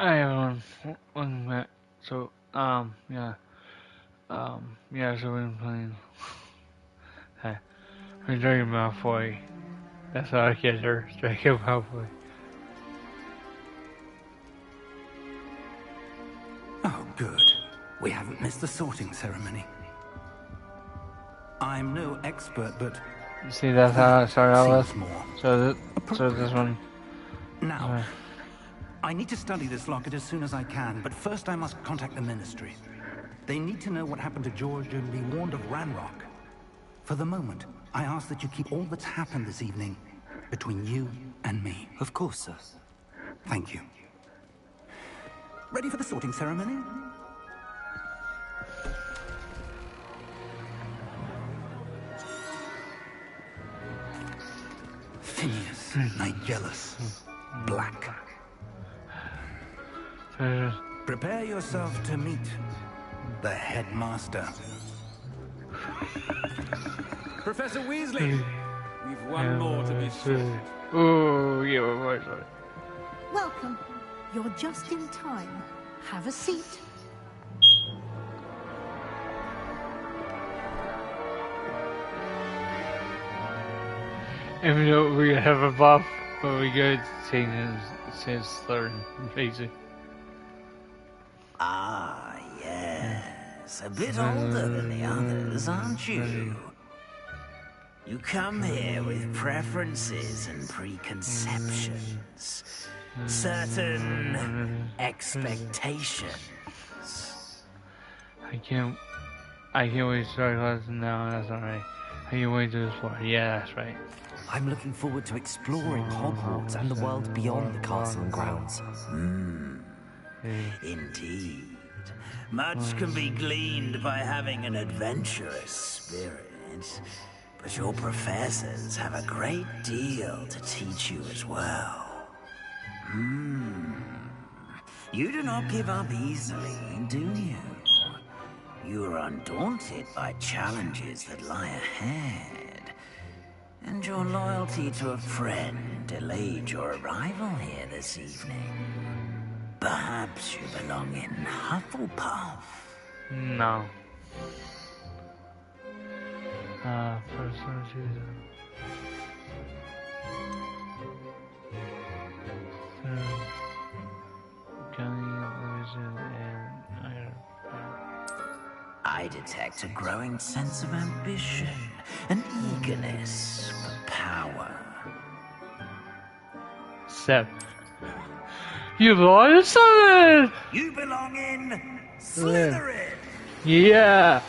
Hi everyone, welcome back. So, so we're playing. Hey, we're Dragon Malfoy. That's how I get her, Dragon Malfoy. Oh, good. We haven't missed the sorting ceremony. I'm no expert, but You see, that's how I started out with. more So this one. Now, I need to study this locket as soon as I can, but first I must contact the Ministry. They need to know what happened to George and be warned of Ranrock. For the moment, I ask that you keep all that's happened this evening between you and me. Of course, sir. Thank you. Ready for the sorting ceremony? Phineas, Nigellus, Black. Prepare yourself to meet the headmaster. Professor Weasley, we've one more to be sorted. Oh, yeah, we're sorry. Welcome. You're just in time. Have a seat. Even though we have a buff, but we go to change his slur, basically. Ah, yes. A bit older than the others, aren't you? You come here with preferences and preconceptions. Certain expectations. I can't wait to start lesson now, that's alright. I can't wait to this part. Yeah, that's right. I'm looking forward to exploring Hogwarts and the world beyond the castle and grounds. Indeed. Much can be gleaned by having an adventurous spirit. But your professors have a great deal to teach you as well. You do not give up easily, do you? You are undaunted by challenges that lie ahead. And your loyalty to a friend delayed your arrival here this evening. Perhaps you belong in Hufflepuff. No. First one, I detect a growing sense of ambition, an eagerness for power. Seb. You belong in Slytherin! You belong in Slytherin! Yeah!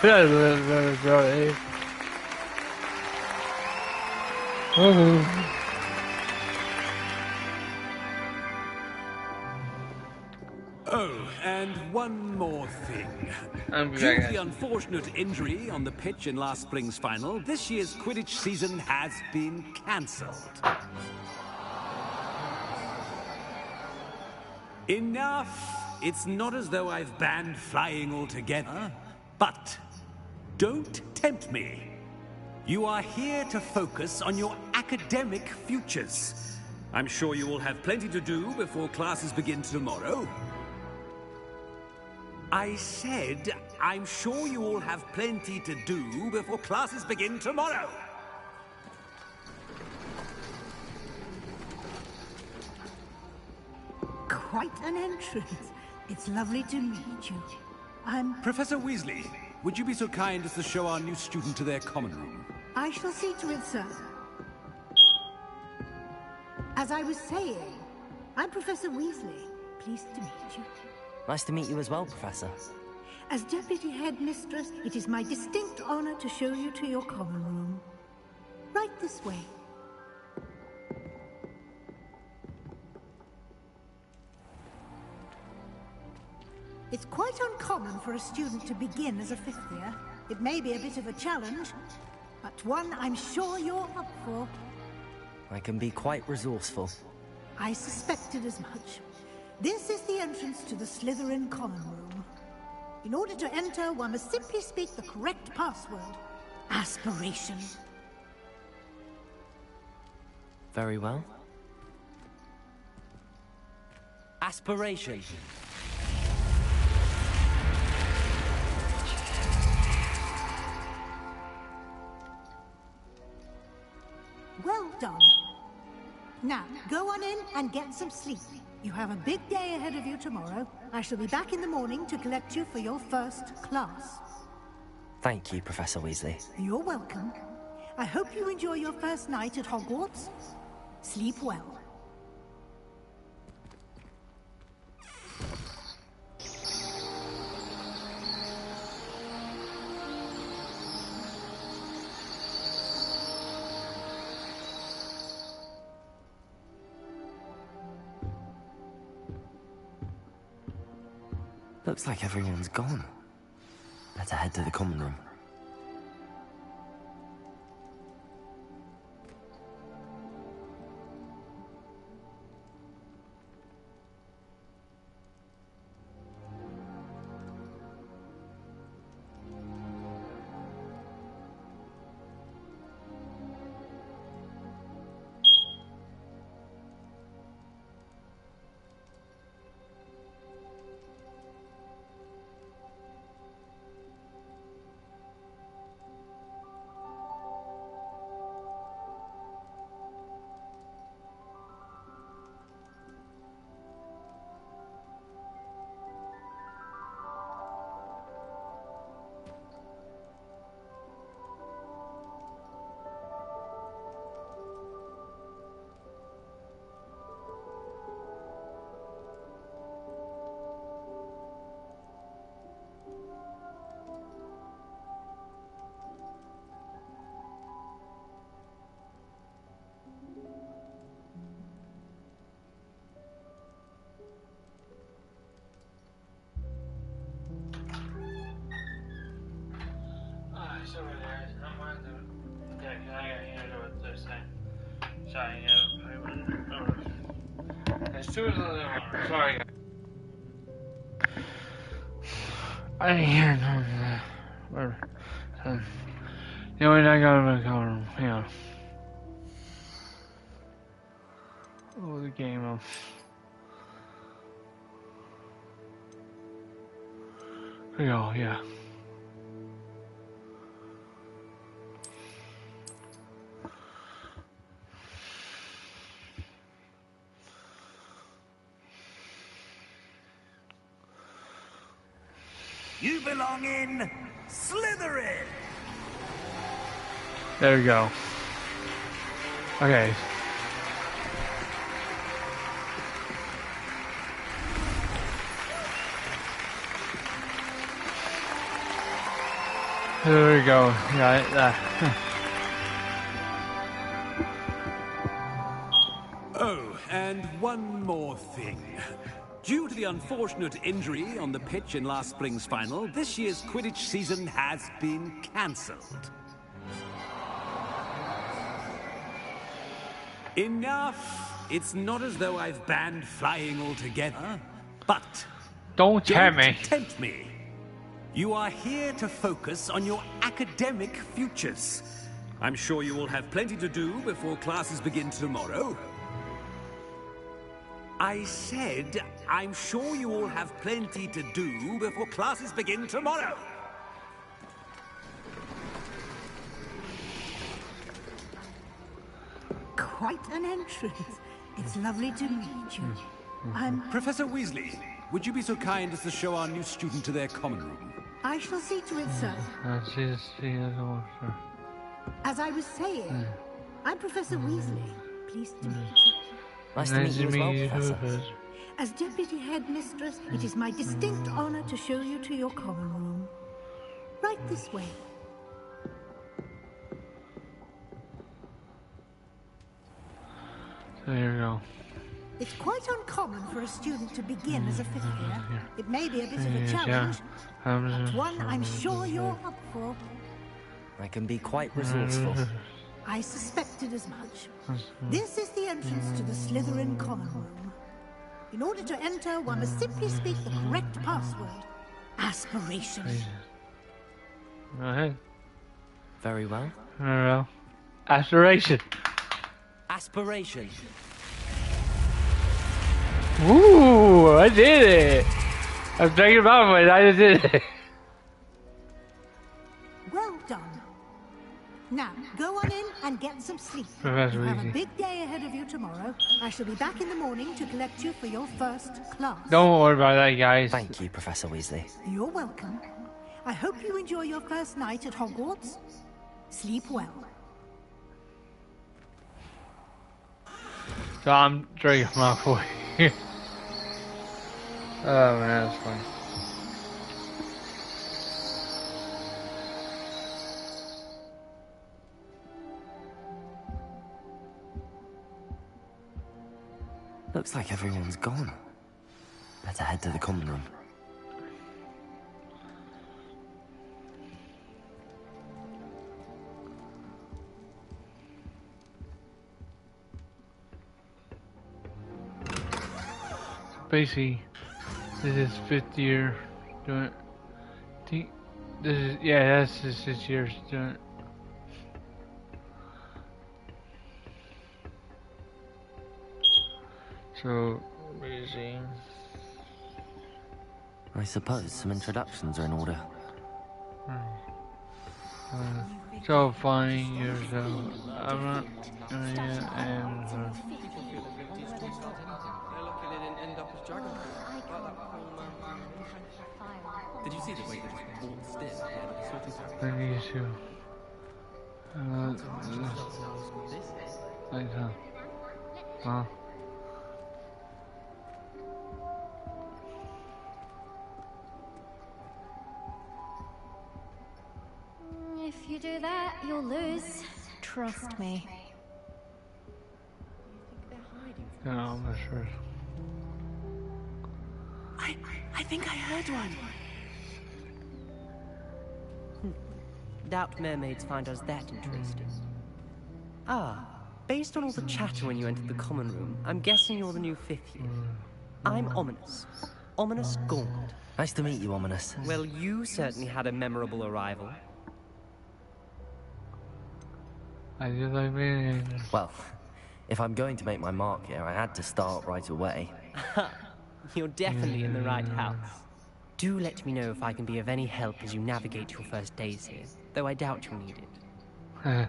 That's really Oh, and one more thing. Due to the unfortunate injury on the pitch in last spring's final, this year's Quidditch season has been cancelled. Enough! It's not as though I've banned flying altogether. But don't tempt me. You are here to focus on your academic futures. I'm sure you will have plenty to do before classes begin tomorrow. I said, I'm sure you all have plenty to do before classes begin tomorrow. Quite an entrance. It's lovely to meet you. I'm... Professor Weasley, would you be so kind as to show our new student to their common room? I shall see to it, sir. As I was saying, I'm Professor Weasley. Pleased to meet you. Nice to meet you as well, Professor. As Deputy Headmistress, it is my distinct honor to show you to your common room. Right this way. It's quite uncommon for a student to begin as a fifth year. It may be a bit of a challenge, but one I'm sure you're up for. I can be quite resourceful. I suspected as much. This is the entrance to the Slytherin common room. In order to enter, one must simply speak the correct password. Aspiration. Very well. Aspiration. Well done. Now, go on in and get some sleep. You have a big day ahead of you tomorrow. I shall be back in the morning to collect you for your first class. Thank you, Professor Weasley. You're welcome. I hope you enjoy your first night at Hogwarts. Sleep well. Looks like everyone's gone. Better head to the common room. Sorry. I didn't hear none of that. Whatever. The only thing I got in the common room. Hang on. Oh, the game of. Here we go, yeah. You belong in Slytherin! There we go. Okay. There we go. Yeah, Oh, and one more thing. Due to the unfortunate injury on the pitch in last spring's final, this year's Quidditch season has been cancelled. Enough! It's not as though I've banned flying altogether, but don't tempt me. You are here to focus on your academic futures. I'm sure you will have plenty to do before classes begin tomorrow. I said, I'm sure you all have plenty to do before classes begin tomorrow. Quite an entrance. It's lovely to meet you. I'm... Professor Weasley, would you be so kind as to show our new student to their common room? I shall see to it, sir. As I was saying, I'm Professor Weasley. Pleased to meet you. Nice to meet you as well, Professor. As Deputy Headmistress, it is my distinct honor to show you to your common room. Right this way. So here we go. It's quite uncommon for a student to begin as a fifth year. It may be a bit of a challenge, but one I'm sure you're up for. I can be quite resourceful. I suspected as much. This is the entrance to the Slytherin common room. In order to enter, one must simply speak the correct password. Aspiration. Go ahead. Very well. Very well. Aspiration. Aspiration. Ooh, I did it. I'm thinking about it, I just did it. Well done. Now, go on in and get some sleep. Professor You have a Weasley. big day ahead of you tomorrow. I shall be back in the morning to collect you for your first class. Don't worry about that, guys. Thank you, Professor Weasley. You're welcome. I hope you enjoy your first night at Hogwarts. Sleep well. So I'm drinking Malfoy. Oh man, that's funny. Looks like everyone's gone. Better head to the common room. Basically, this is 5th year doing it. Think this is, yeah, that's just 6 years doing it. So, basically, I suppose some introductions are in order. so find yourself. I'm not, and Did you see the way they just waltzed in? I need to. Like that. Huh? If you do that, you'll lose. Trust me. No, I'm not sure. I think I heard one. Doubt mermaids find us that interesting. Ah, based on all the chatter when you entered the common room, I'm guessing you're the new 5th year. I'm Ominous. Ominous Gaunt. Nice to meet you, Ominous. Well, you certainly had a memorable arrival. I just like being. Well, if I'm going to make my mark here, I had to start right away. You're definitely in the right house. Do let me know if I can be of any help as you navigate your first days here, though I doubt you'll need it.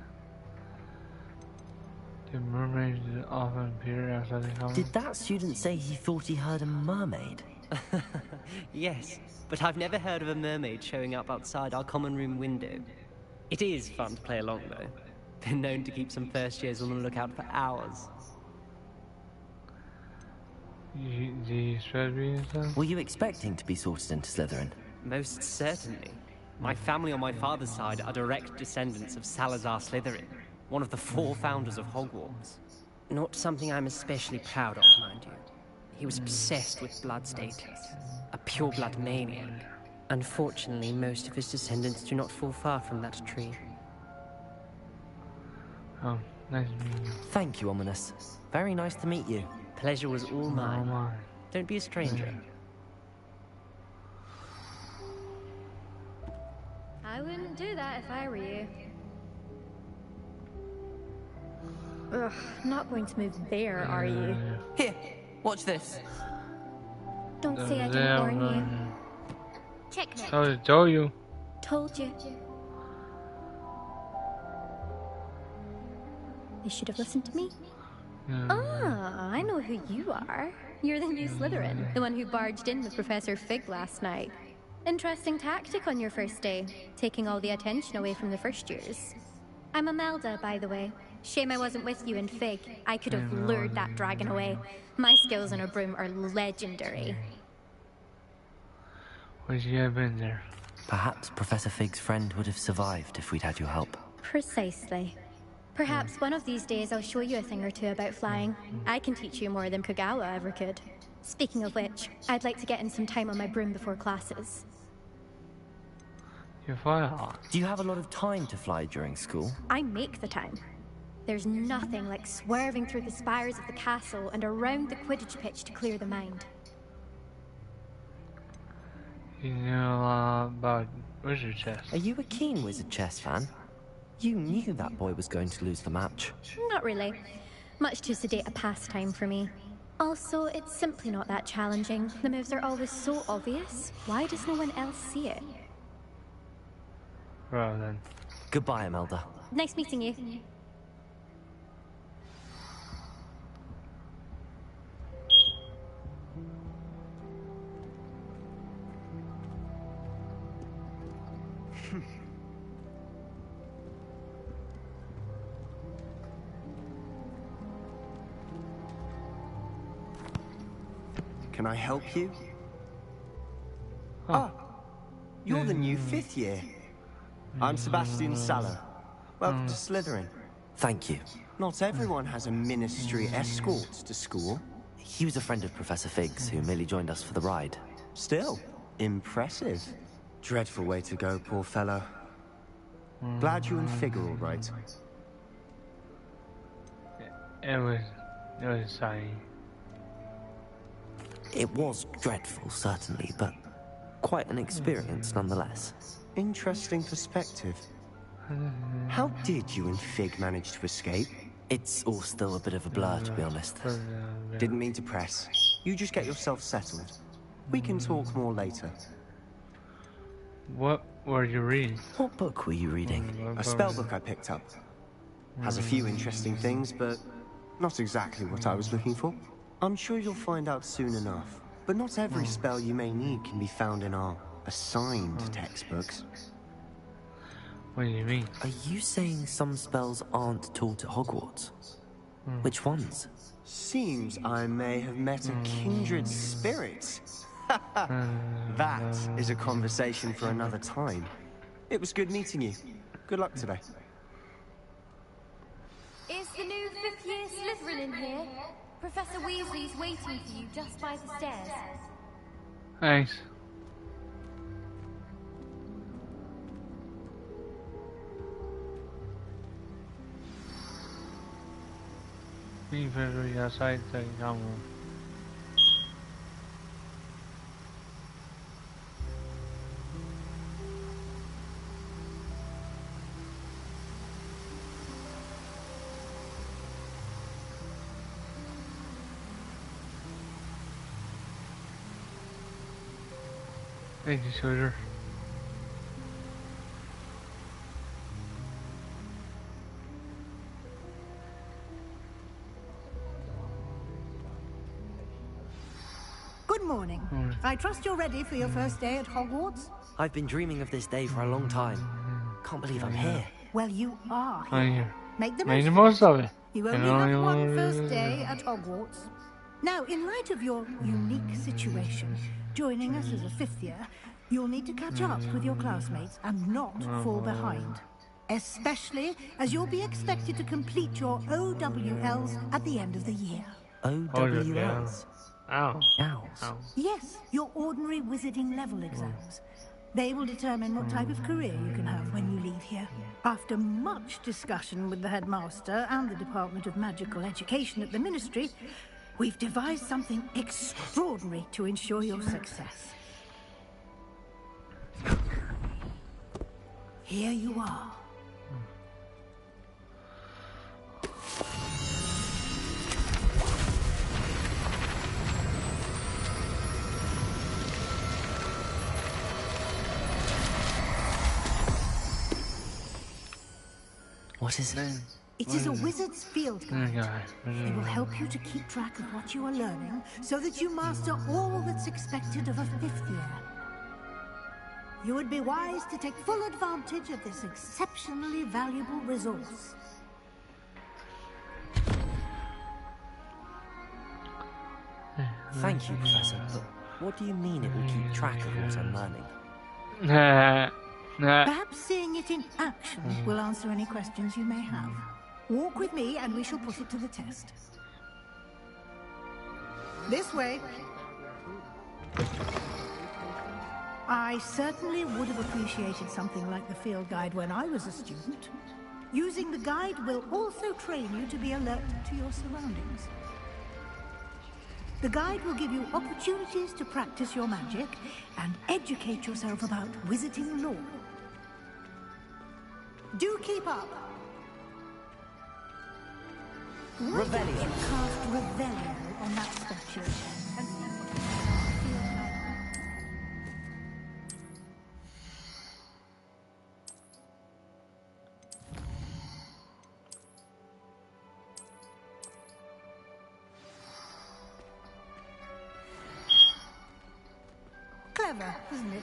The mermaids often appear outside the common. Did that student say he thought he heard a mermaid? Yes, but I've never heard of a mermaid showing up outside our common room window. It is fun to play along, though. Been known to keep some first years on the lookout for hours. Do you expect me and stuff? Were you expecting to be sorted into Slytherin? Most certainly. My family on my father's side are direct descendants of Salazar Slytherin, one of the 4 founders of Hogwarts. Not something I'm especially proud of, mind you. He was obsessed with blood status, a pure-blood maniac. Unfortunately, most of his descendants do not fall far from that tree. Oh, nice to meet you. Thank you, Ominous. Very nice to meet you. Pleasure was all mine. Don't be a stranger. I wouldn't do that if I were you. Ugh, not going to move there, are you? Here, watch this. Don't say I didn't warn you. Checkmate. I told you. Told you. You should have listened to me. Ah, I know who you are. You're the new Slytherin, the one who barged in with Professor Fig last night. Interesting tactic on your first day, taking all the attention away from the first years. I'm Imelda, by the way. Shame I wasn't with you in Fig. I could have lured that dragon away. My skills on a broom are legendary. Wish you had been there. Perhaps Professor Fig's friend would have survived if we'd had your help. Precisely. Perhaps one of these days I'll show you a thing or two about flying. I can teach you more than Kogawa ever could. Speaking of which, I'd like to get in some time on my broom before classes. You're fine. Do you have a lot of time to fly during school? I make the time. There's nothing like swerving through the spires of the castle and around the Quidditch pitch to clear the mind. You know a lot about wizard chess. Are you a keen wizard chess fan? You knew that boy was going to lose the match. Not really. Much too sedate a pastime for me. Also, it's simply not that challenging. The moves are always so obvious. Why does no one else see it? Well then. Goodbye, Imelda. Nice meeting you. Can I help you? Huh. Ah, you're the new 5th year. I'm Sebastian Saller. Welcome to Slytherin. Thank you. Not everyone has a ministry escort to school. He was a friend of Professor Fig's who merely joined us for the ride. Still, impressive. Dreadful way to go, poor fellow. Glad you and Fig are all right. It was exciting. It was dreadful, certainly, but quite an experience nonetheless. Interesting perspective. How did you and Fig manage to escape? It's all still a bit of a blur, to be honest. Didn't mean to press. You just get yourself settled. We can talk more later. What were you reading? What book were you reading? A spell book I picked up. Has a few interesting things, but not exactly what I was looking for. I'm sure you'll find out soon enough. But not every spell you may need can be found in our assigned textbooks. What do you mean? Are you saying some spells aren't taught at Hogwarts? Which ones? Seems I may have met a kindred spirit. That is a conversation for another time. It was good meeting you. Good luck today. Is the new 5th year Slytherin in here? Professor Weasley's waiting for you just by the stairs. Thanks. Being very outside the common room. Thank you, soldier. Good morning. I trust you're ready for your first day at Hogwarts? I've been dreaming of this day for a long time. Can't believe I'm here. Well, you are I'm here. here. Make the Make the most most of it. You only have one first day at Hogwarts. Now, in light of your unique situation, joining us as a 5th year, you'll need to catch up with your classmates and not fall behind. Especially as you'll be expected to complete your OWLs at the end of the year. OWLs? Ow. Owls. Ow. Yes, your ordinary wizarding level exams. They will determine what type of career you can have when you leave here. After much discussion with the headmaster and the Department of Magical Education at the Ministry, we've devised something extraordinary to ensure your success. Here you are. What is it? It is a wizard's field guide. It will help you to keep track of what you are learning so that you master all that's expected of a 5th year. You would be wise to take full advantage of this exceptionally valuable resource. Thank you, Professor, but what do you mean it will keep track of what I'm learning? Perhaps seeing it in action will answer any questions you may have. Walk with me and we shall put it to the test. This way. I certainly would have appreciated something like the field guide when I was a student. Using the guide will also train you to be alert to your surroundings. The guide will give you opportunities to practice your magic and educate yourself about wizarding lore. Do keep up. Revelio. Cast Revelio on that statue. And clever, isn't it?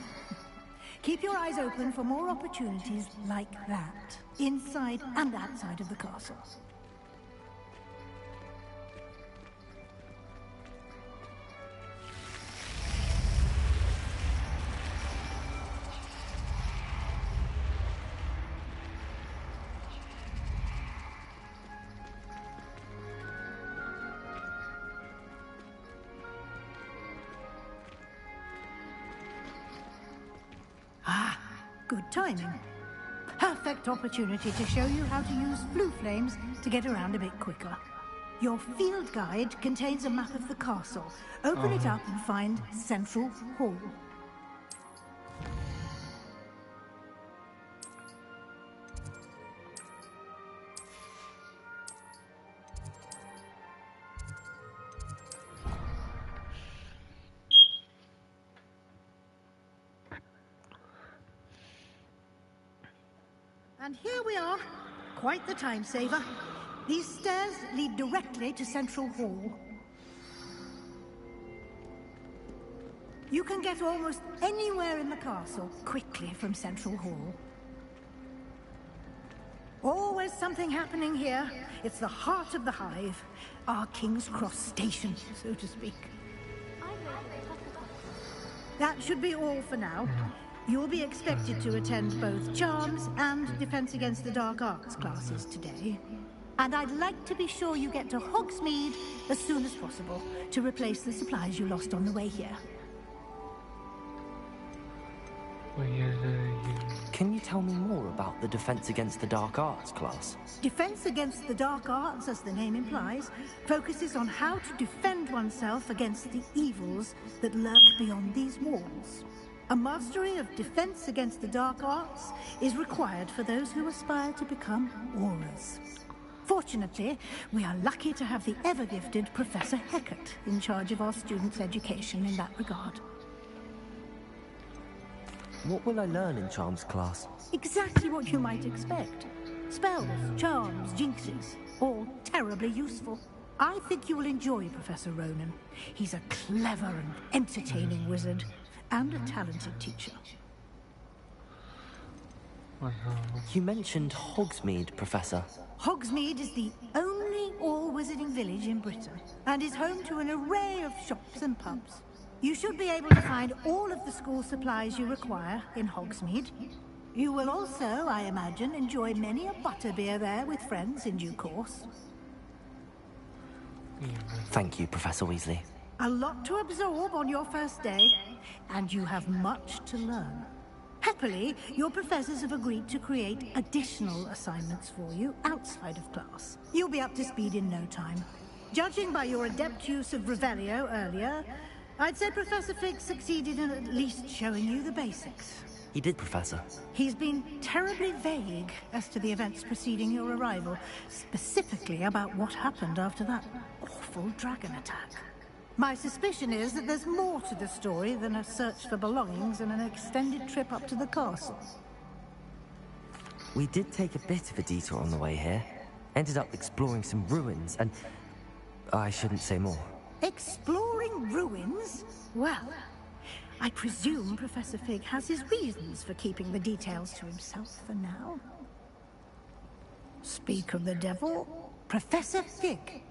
Keep your eyes open for more opportunities like that, inside and outside of the castle. Good timing. Perfect opportunity to show you how to use blue flames to get around a bit quicker. Your field guide contains a map of the castle. Open it up and find Central Hall. And here we are. Quite the time saver. These stairs lead directly to Central Hall. You can get almost anywhere in the castle quickly from Central Hall. Always something happening here. It's the heart of the hive. Our King's Cross station, so to speak. That should be all for now. You'll be expected to attend both Charms and Defense Against the Dark Arts classes today. And I'd like to be sure you get to Hogsmeade as soon as possible to replace the supplies you lost on the way here. Can you tell me more about the Defense Against the Dark Arts class? Defense Against the Dark Arts, as the name implies, focuses on how to defend oneself against the evils that lurk beyond these walls. A mastery of Defense Against the Dark Arts is required for those who aspire to become Aurors. Fortunately, we are lucky to have the ever-gifted Professor Hecat in charge of our students' education in that regard. What will I learn in Charms class? Exactly what you might expect. Spells, charms, jinxes, all terribly useful. I think you will enjoy Professor Ronan. He's a clever and entertaining wizard, and a talented teacher. You mentioned Hogsmeade, Professor. Hogsmeade is the only all-wizarding village in Britain, and is home to an array of shops and pubs. You should be able to find all of the school supplies you require in Hogsmeade. You will also, I imagine, enjoy many a butterbeer there with friends in due course. Thank you, Professor Weasley. A lot to absorb on your first day, and you have much to learn. Happily, your professors have agreed to create additional assignments for you outside of class. You'll be up to speed in no time. Judging by your adept use of Revelio earlier, I'd say Professor Fig succeeded in at least showing you the basics. He did, Professor. He's been terribly vague as to the events preceding your arrival, specifically about what happened after that awful dragon attack. My suspicion is that there's more to the story than a search for belongings and an extended trip up to the castle. We did take a bit of a detour on the way here. Ended up exploring some ruins, and I shouldn't say more. Exploring ruins? Well, I presume Professor Fig has his reasons for keeping the details to himself for now. Speak of the devil, Professor Fig.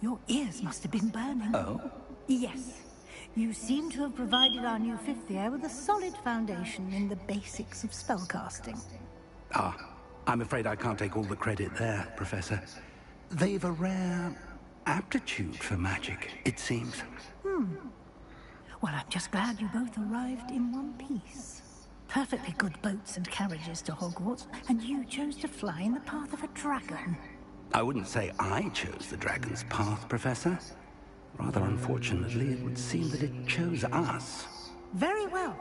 Your ears must have been burning. Oh? Yes. You seem to have provided our new fifth year with a solid foundation in the basics of spellcasting. Ah, I'm afraid I can't take all the credit there, Professor. They've a rare aptitude for magic, it seems. Well, I'm just glad you both arrived in one piece. Perfectly good boats and carriages to Hogwarts, and you chose to fly in the path of a dragon. I wouldn't say I chose the dragon's path, Professor. Rather unfortunately, it would seem that it chose us. Very well.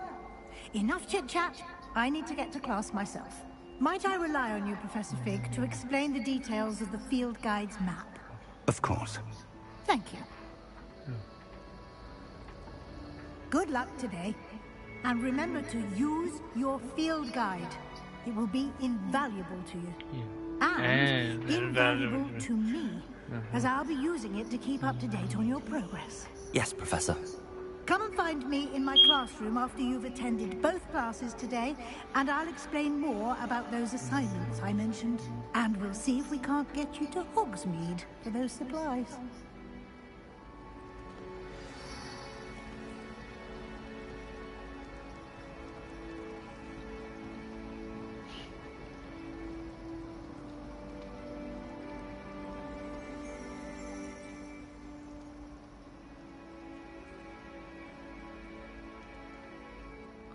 Enough chit-chat. I need to get to class myself. Might I rely on you, Professor Fig, to explain the details of the field guide's map? Of course. Thank you. Good luck today. And remember to use your field guide. It will be invaluable to you. And invaluable to me, as I'll be using it to keep up to date on your progress. Yes, Professor. Come and find me in my classroom after you've attended both classes today, and I'll explain more about those assignments I mentioned. And we'll see if we can't get you to Hogsmeade for those supplies.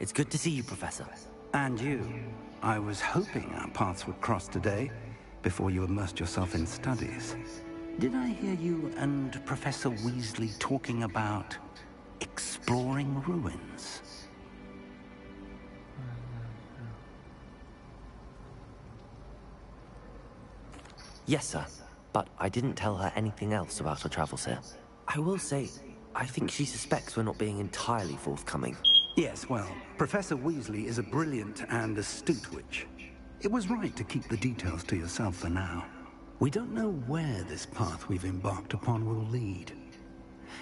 It's good to see you, Professor. And you. I was hoping our paths would cross today, before you immersed yourself in studies. Did I hear you and Professor Weasley talking about exploring ruins? Yes, sir. But I didn't tell her anything else about our travels here. I will say, I think she suspects we're not being entirely forthcoming. Yes, well, Professor Weasley is a brilliant and astute witch. It was right to keep the details to yourself for now. We don't know where this path we've embarked upon will lead.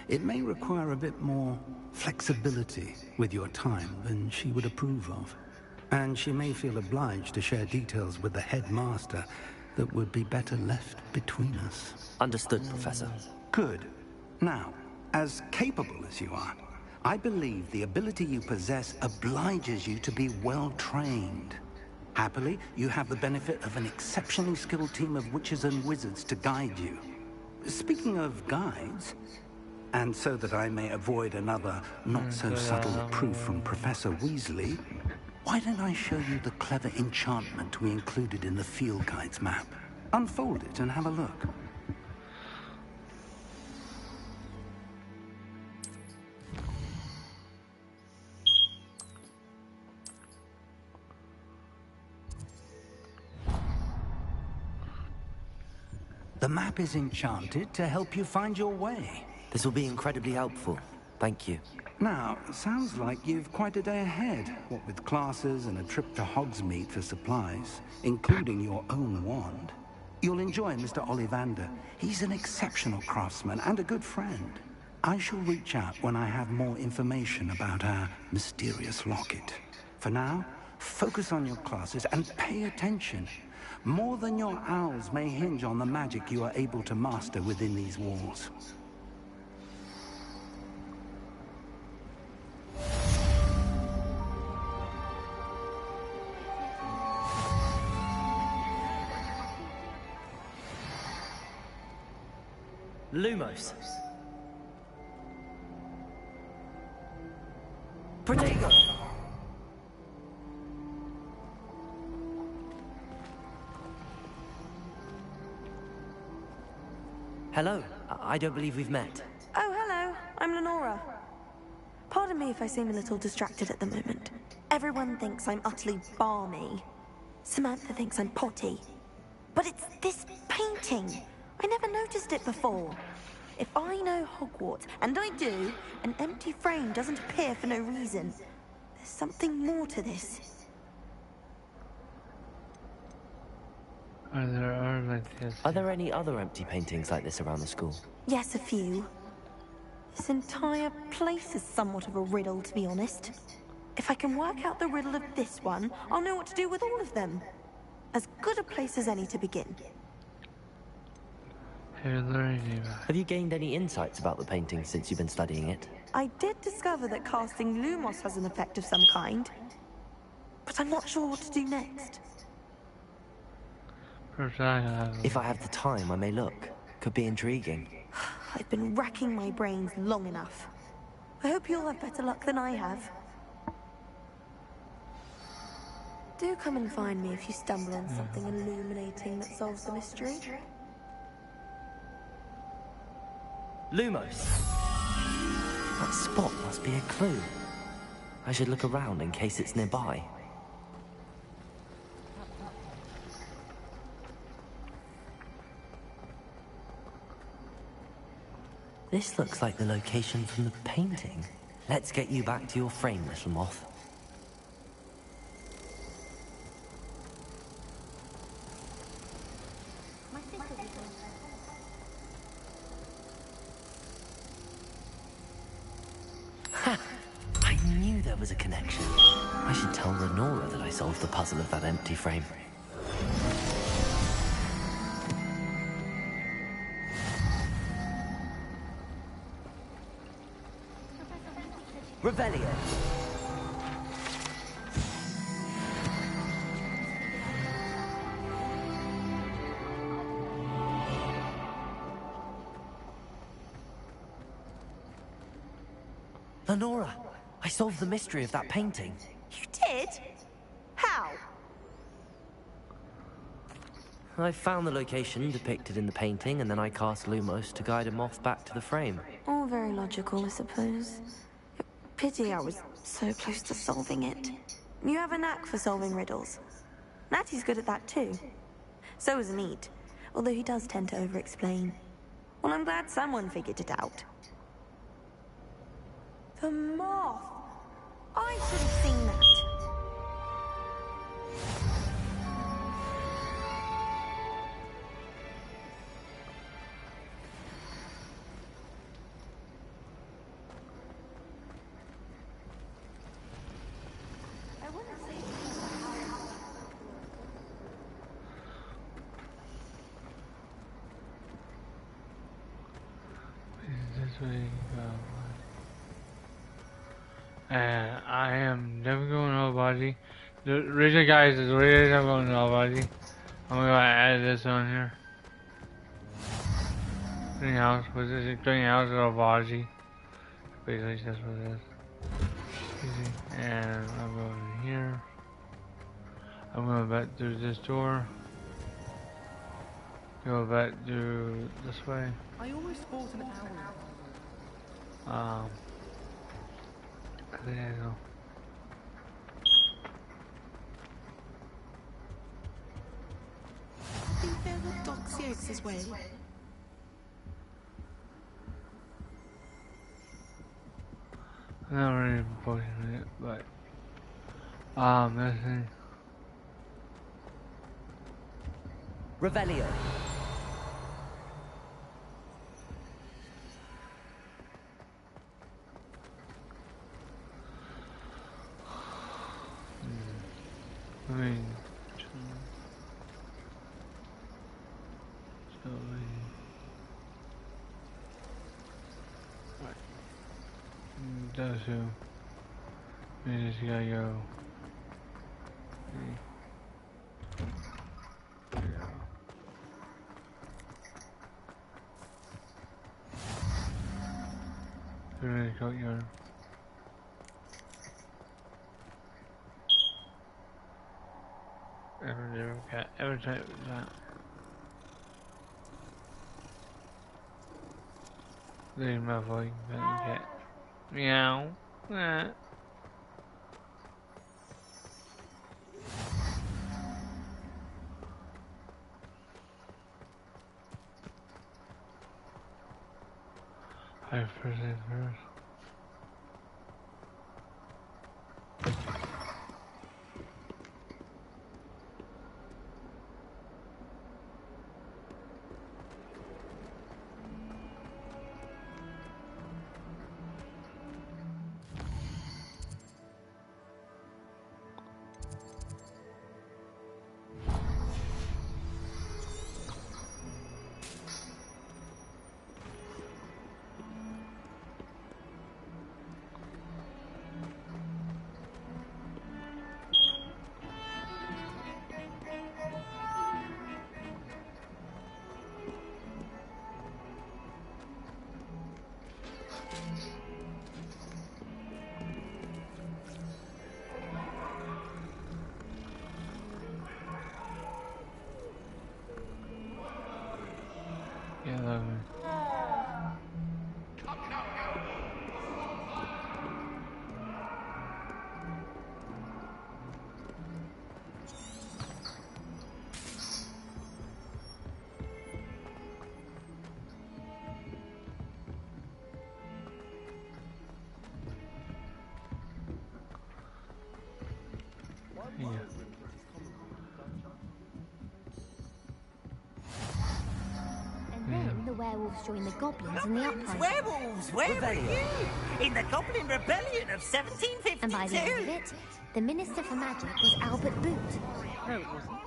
It may require a bit more flexibility with your time than she would approve of. And she may feel obliged to share details with the headmaster that would be better left between us. Understood, Professor. Good. Now, as capable as you are, I believe the ability you possess obliges you to be well-trained. Happily, you have the benefit of an exceptionally skilled team of witches and wizards to guide you. Speaking of guides, and so that I may avoid another not-so-subtle reproof from Professor Weasley, why don't I show you the clever enchantment we included in the field guide's map? Unfold it and have a look. The map is enchanted to help you find your way. This will be incredibly helpful. Thank you. Now, sounds like you've quite a day ahead, what with classes and a trip to Hogsmeade for supplies, including your own wand. You'll enjoy Mr. Ollivander. He's an exceptional craftsman and a good friend. I shall reach out when I have more information about our mysterious locket. For now, focus on your classes and pay attention. More than your owls may hinge on the magic you are able to master within these walls. Lumos. Protego. Hello. I don't believe we've met. Oh, hello. I'm Lenora. Pardon me if I seem a little distracted at the moment. Everyone thinks I'm utterly balmy. Samantha thinks I'm potty. But it's this painting. I never noticed it before. If I know Hogwarts, and I do, an empty frame doesn't appear for no reason. There's something more to this. Are there any other empty paintings like this around the school? Yes, a few. This entire place is somewhat of a riddle, to be honest. If I can work out the riddle of this one, I'll know what to do with all of them. As good a place as any to begin. Have you gained any insights about the painting since you've been studying it? I did discover that casting Lumos has an effect of some kind. But I'm not sure what to do next. If I have the time, I may look. Could be intriguing. I've been racking my brains long enough. I hope you'll have better luck than I have. Do come and find me if you stumble on something illuminating that solves the mystery. Lumos. That spot must be a clue. I should look around in case it's nearby. This looks like the location from the painting. Let's get you back to your frame, little moth. Ha! I knew there was a connection. I should tell Lenora that I solved the puzzle of that empty frame. Revelio. Lenora, I solved the mystery of that painting. You did? How? I found the location depicted in the painting, and then I cast Lumos to guide a moth back to the frame. All very logical, I suppose. Pity I was so close to solving it. You have a knack for solving riddles. Natty's good at that too. So is Neat, although he does tend to over-explain. Well, I'm glad someone figured it out. The moth! I should have seen that. I am never going to nobody. The reason, guys, is the reason I'm going to nobody. I'm going to add this on here. Greenhouse, what's this? Greenhouse or nobody. Basically, that's what it is. Easy. And I'm going here. I'm going back through this door. Go back through this way. I almost bought an owl. There you go. I think there were dogs as well. I'm not really pushing it, but missing. Revelio. I mean, does who? We just gotta go. Really courtyard. Ever type that. Leave my voice, cat. Meow. Ah. I first. werewolves joined the goblins in the uprising. Werewolves! Where were you? In the Goblin Rebellion of 1752! And by the end of it, the Minister for Magic was Albert Boot. No, it wasn't.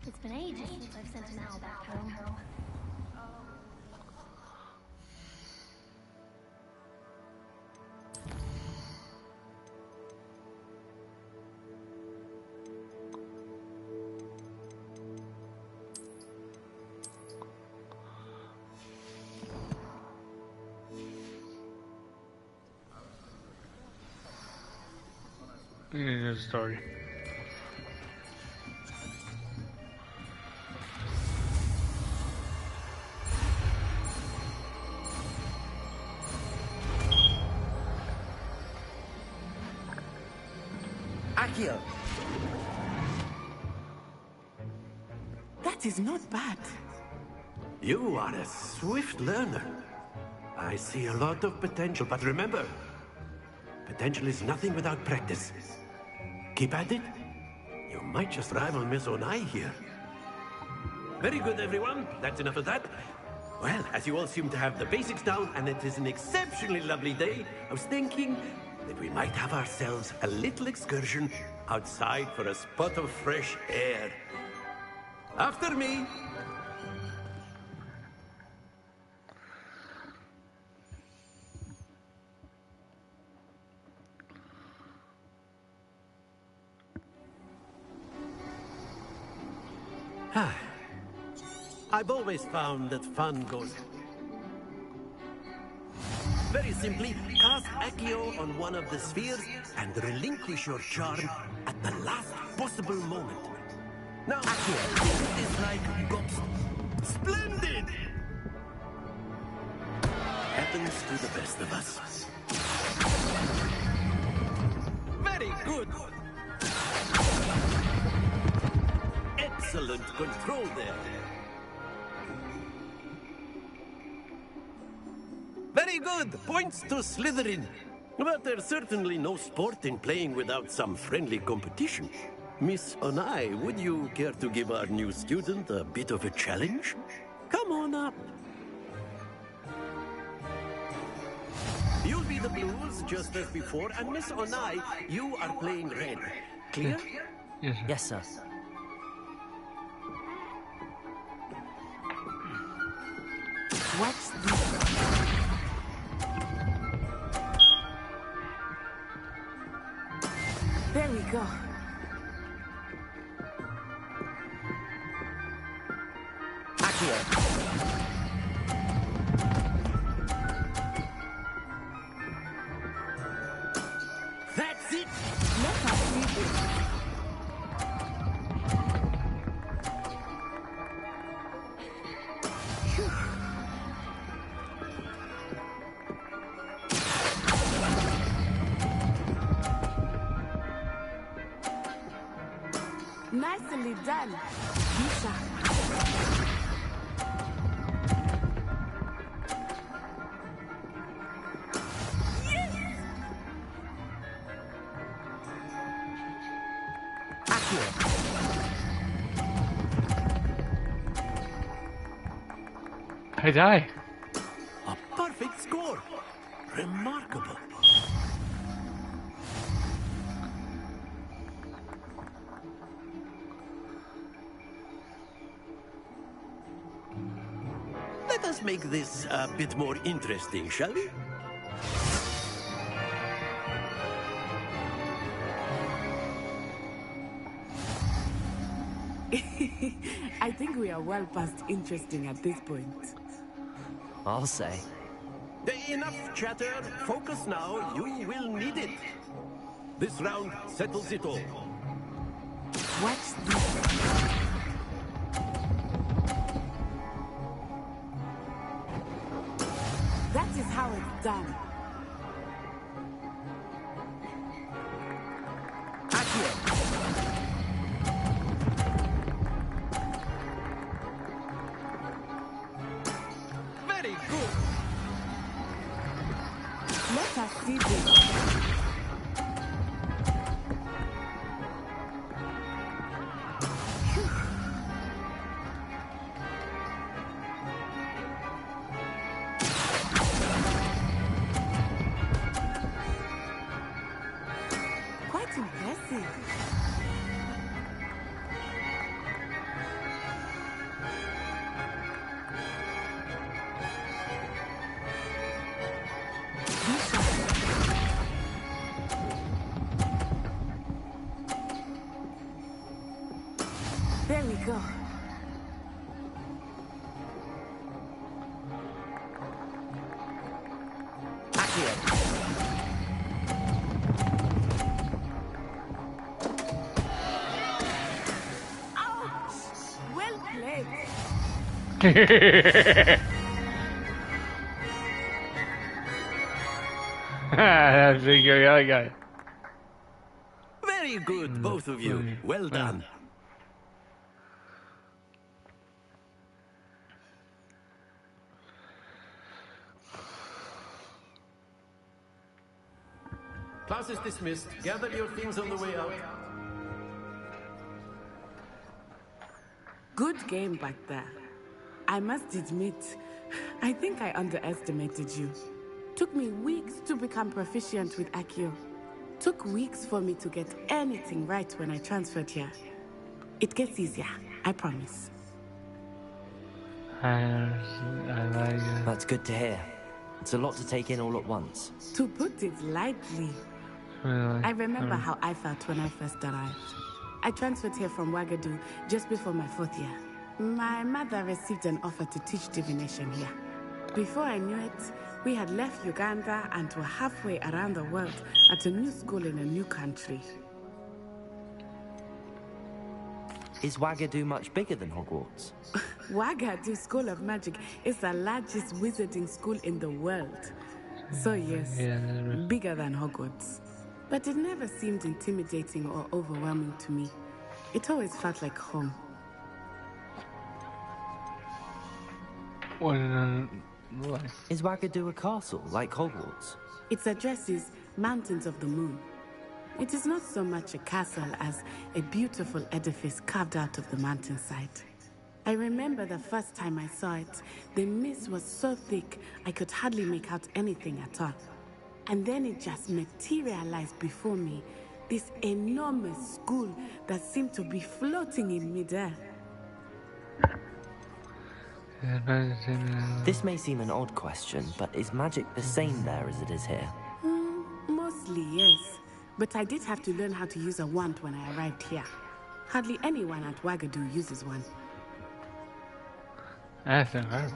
It's been ages since I've sent an owl back home. Good story. Accio! That is not bad. You are a swift learner. I see a lot of potential, but remember, potential is nothing without practice. Keep at it. You might just rival Miss Onai here. Very good, everyone. That's enough of that. Well, as you all seem to have the basics down, and it is an exceptionally lovely day, I was thinking that we might have ourselves a little excursion outside for a spot of fresh air. After me. I've always found that fun goes... Very simply, cast Accio on one of the spheres and relinquish your charm at the last possible moment. Now, Accio, this is like ghost. Splendid! Happens to the best of us. Very good! Excellent control there. Very good! Points to Slytherin. But there's certainly no sport in playing without some friendly competition. Miss Onai, would you care to give our new student a bit of a challenge? Come on up. You'll be the blues, just as before, and Miss Onai, you are playing red. Clear? Yes, sir. What's this? There we go. Accio! That's it! Let us see this. Nicely done, Misha. Yes! I die. A perfect score. Remarkable. Let us make this a bit more interesting, shall we? I think we are well past interesting at this point. I'll say. Enough chatter. Focus now. You will need it. This round settles it all. Watch this. That is how it's done. Very good. Let us see this. Quite impressive. There we go. Ouch! Well played. That's the other guy. Very good, both of you. Well done. Class is dismissed. Gather your things on the way out. Good game back there. I must admit, I think I underestimated you. Took me weeks to become proficient with Accio. Took weeks for me to get anything right when I transferred here. It gets easier, I promise. That's good to hear. It's a lot to take in all at once. To put it lightly, I remember how I felt when I first arrived. I transferred here from Wagadu just before my 4th year. My mother received an offer to teach divination here. Before I knew it, we had left Uganda and were halfway around the world at a new school in a new country. Is Wagadu much bigger than Hogwarts? Wagadu School of Magic is the largest wizarding school in the world. So yes, bigger than Hogwarts. But it never seemed intimidating or overwhelming to me. It always felt like home. Is Wagadu a castle, like Hogwarts? Its address is Mountains of the Moon. It is not so much a castle as a beautiful edifice carved out of the mountainside. I remember the first time I saw it, the mist was so thick I could hardly make out anything at all. And then it just materialized before me, this enormous school that seemed to be floating in midair. This may seem an odd question, but is magic the same there as it is here? Mostly, yes. But I did have to learn how to use a wand when I arrived here. Hardly anyone at Wagadu uses one.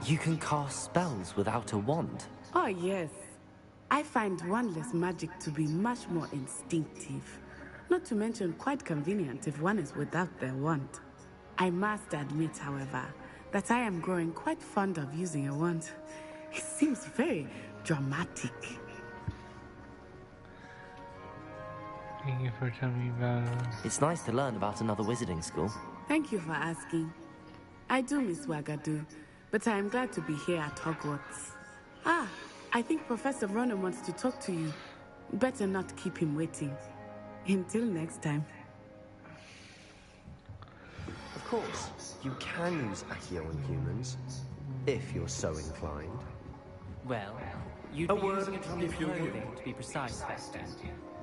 You can cast spells without a wand? Oh, yes. I find wandless magic to be much more instinctive. Not to mention quite convenient if one is without their wand. I must admit, however, that I am growing quite fond of using a wand. It seems very dramatic. Thank you for telling me about it. It's nice to learn about another wizarding school. Thank you for asking. I do miss Wagadu, but I am glad to be here at Hogwarts. Ah, I think Professor Ronan wants to talk to you. Better not keep him waiting. Until next time. Of course, you can use Accio on humans, if you're so inclined. Well, you'd be using it on clothing, to be precise, Vesta.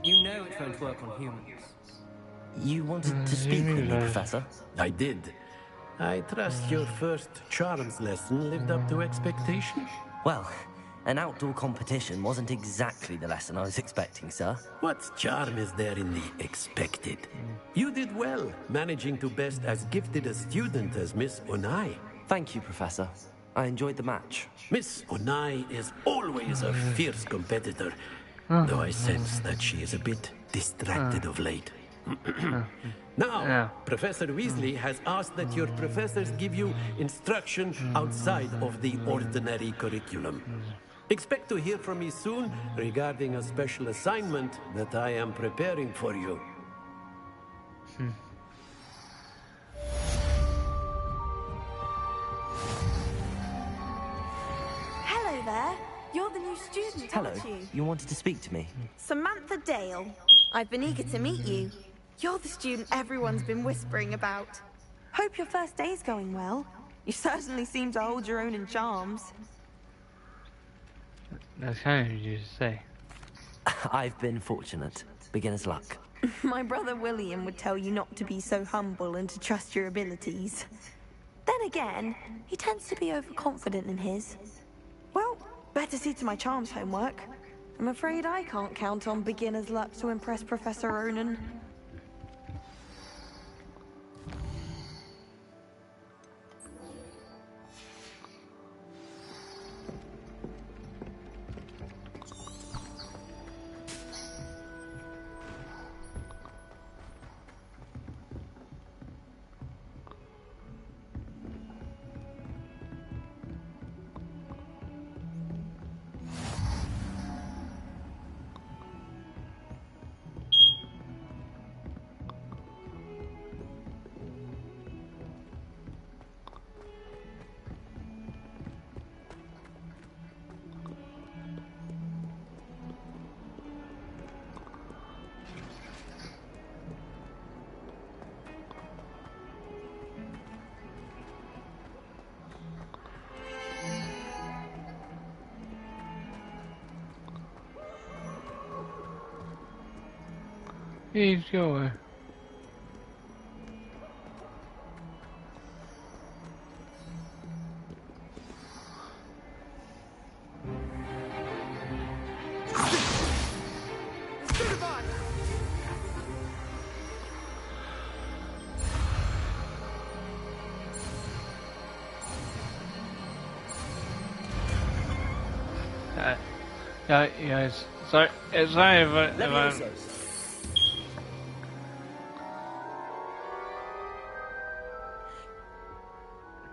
You know it won't work on humans. You wanted to speak with me, Professor? I did. I trust your first charms lesson lived up to expectation? Well, an outdoor competition wasn't exactly the lesson I was expecting, sir. What charm is there in the expected? You did well, managing to best as gifted a student as Miss Onai. Thank you, Professor. I enjoyed the match. Miss Onai is always a fierce competitor, though I sense that she is a bit distracted of late. Now, Professor Weasley has asked that your professors give you instruction outside of the ordinary curriculum. Expect to hear from me soon regarding a special assignment that I am preparing for you. Hello there. You're the new student, Hello. aren't you? You wanted to speak to me? Samantha Dale. I've been eager to meet you. You're the student everyone's been whispering about. Hope your first day's going well. You certainly seem to hold your own in charms. That's kind of you to say. I've been fortunate. Beginner's luck. My brother William would tell you not to be so humble and to trust your abilities. Then again, he tends to be overconfident in his. Well, better see to my charms homework. I'm afraid I can't count on beginner's luck to impress Professor Ronan. He's going. Yeah, sorry if I'm...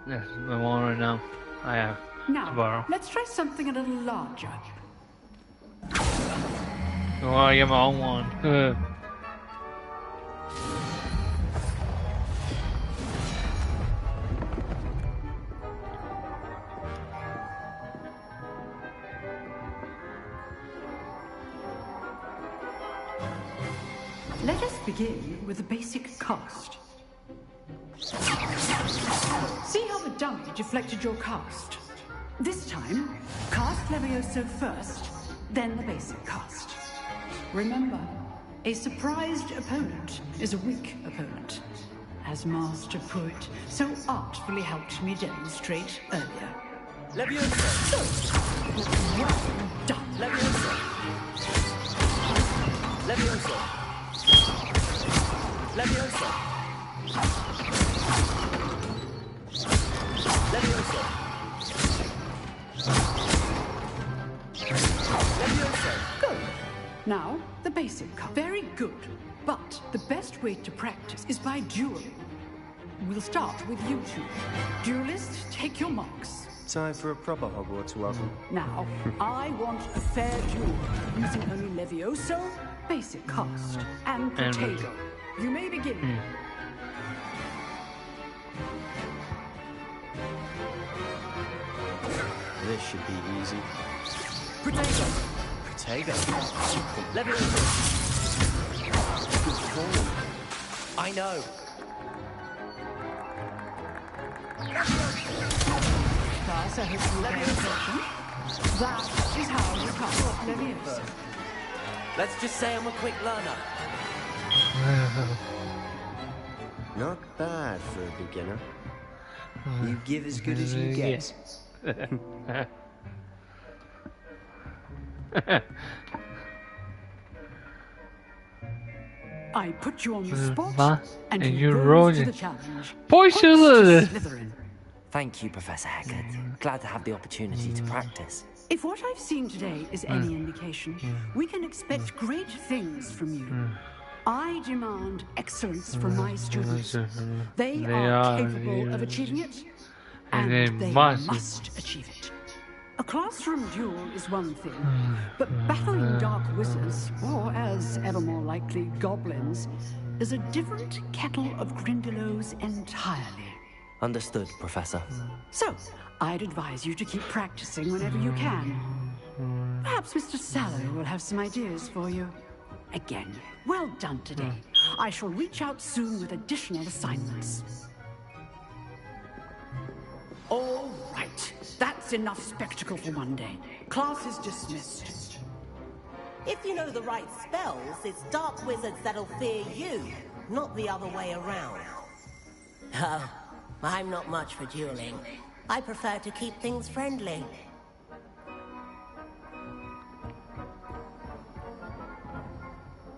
Yes, the one right now. I have to borrow. Now, let's try something a little larger. Oh, I get my own one. Let us begin with the basic cast. See how the dummy deflected your cast? This time, cast Levioso first, then the basic cast. Remember, a surprised opponent is a weak opponent. As Master Poet so artfully helped me demonstrate earlier. Levioso! Well done. Levioso! Levioso! Levioso! Levioso! Levioso! Good. Now, the basic card. Very good. But the best way to practice is by dueling. We'll start with you two. Duelists, take your marks. Time for a proper Hogwarts welcome. Now, I want a fair duel, using only Levioso, basic cast, and Protego. You may begin. This should be easy. Protego! Protego? Levioso! Good call. I know. Thus, I hope you pay attention. That is how you cast Levioso. Let's just say I'm a quick learner. Not bad for a beginner. You give as good as you get. I put you on the spot, and you rose rode to it. the challenge. Points to Slytherin. Thank you, Professor Hecat. Glad to have the opportunity to practice. If what I've seen today is any indication, we can expect great things from you. I demand excellence from my students. They are capable of achieving it, and they must achieve it. A classroom duel is one thing, but battling dark wizards, or as ever more likely, goblins, is a different kettle of Grindylows entirely. Understood, Professor. So, I'd advise you to keep practicing whenever you can. Perhaps Mr. Sallow will have some ideas for you. Again, well done today. I shall reach out soon with additional assignments. All right. That's enough spectacle for one day. Class is dismissed. If you know the right spells, it's dark wizards that'll fear you, not the other way around. Oh, I'm not much for dueling. I prefer to keep things friendly.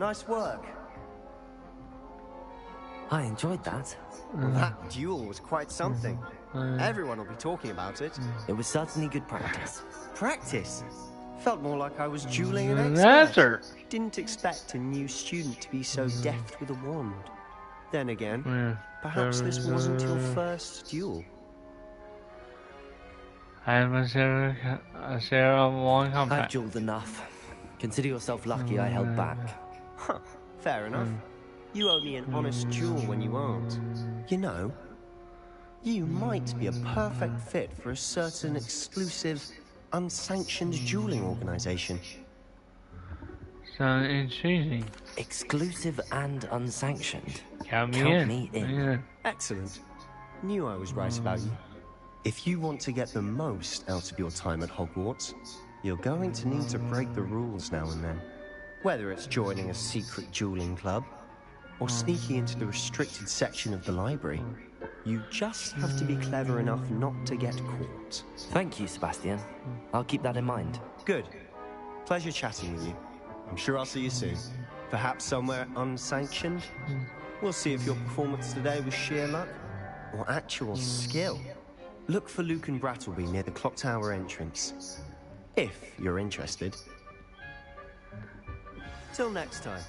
Nice work. I enjoyed that. That duel was quite something. Everyone will be talking about it. It was certainly good practice. Practice? Felt more like I was dueling an That's expert. Didn't expect a new student to be so deft with a wand. Then again, perhaps this wasn't your first duel. I'm a share of one I've compact. dueled enough. Consider yourself lucky I held back. Huh, fair enough. You owe me an honest duel when you aren't. You know, you might be a perfect fit for a certain exclusive, unsanctioned dueling organization. Sounds intriguing. Exclusive and unsanctioned. Count me in. Yeah. Excellent. Knew I was right about you. If you want to get the most out of your time at Hogwarts, you're going to need to break the rules now and then. Whether it's joining a secret dueling club, or sneaking into the restricted section of the library, you just have to be clever enough not to get caught. Thank you, Sebastian. I'll keep that in mind. Good. Pleasure chatting with you. I'm sure I'll see you soon. Perhaps somewhere unsanctioned? We'll see if your performance today was sheer luck or actual skill. Look for Luke and Brattleby near the clock tower entrance, if you're interested. Till next time.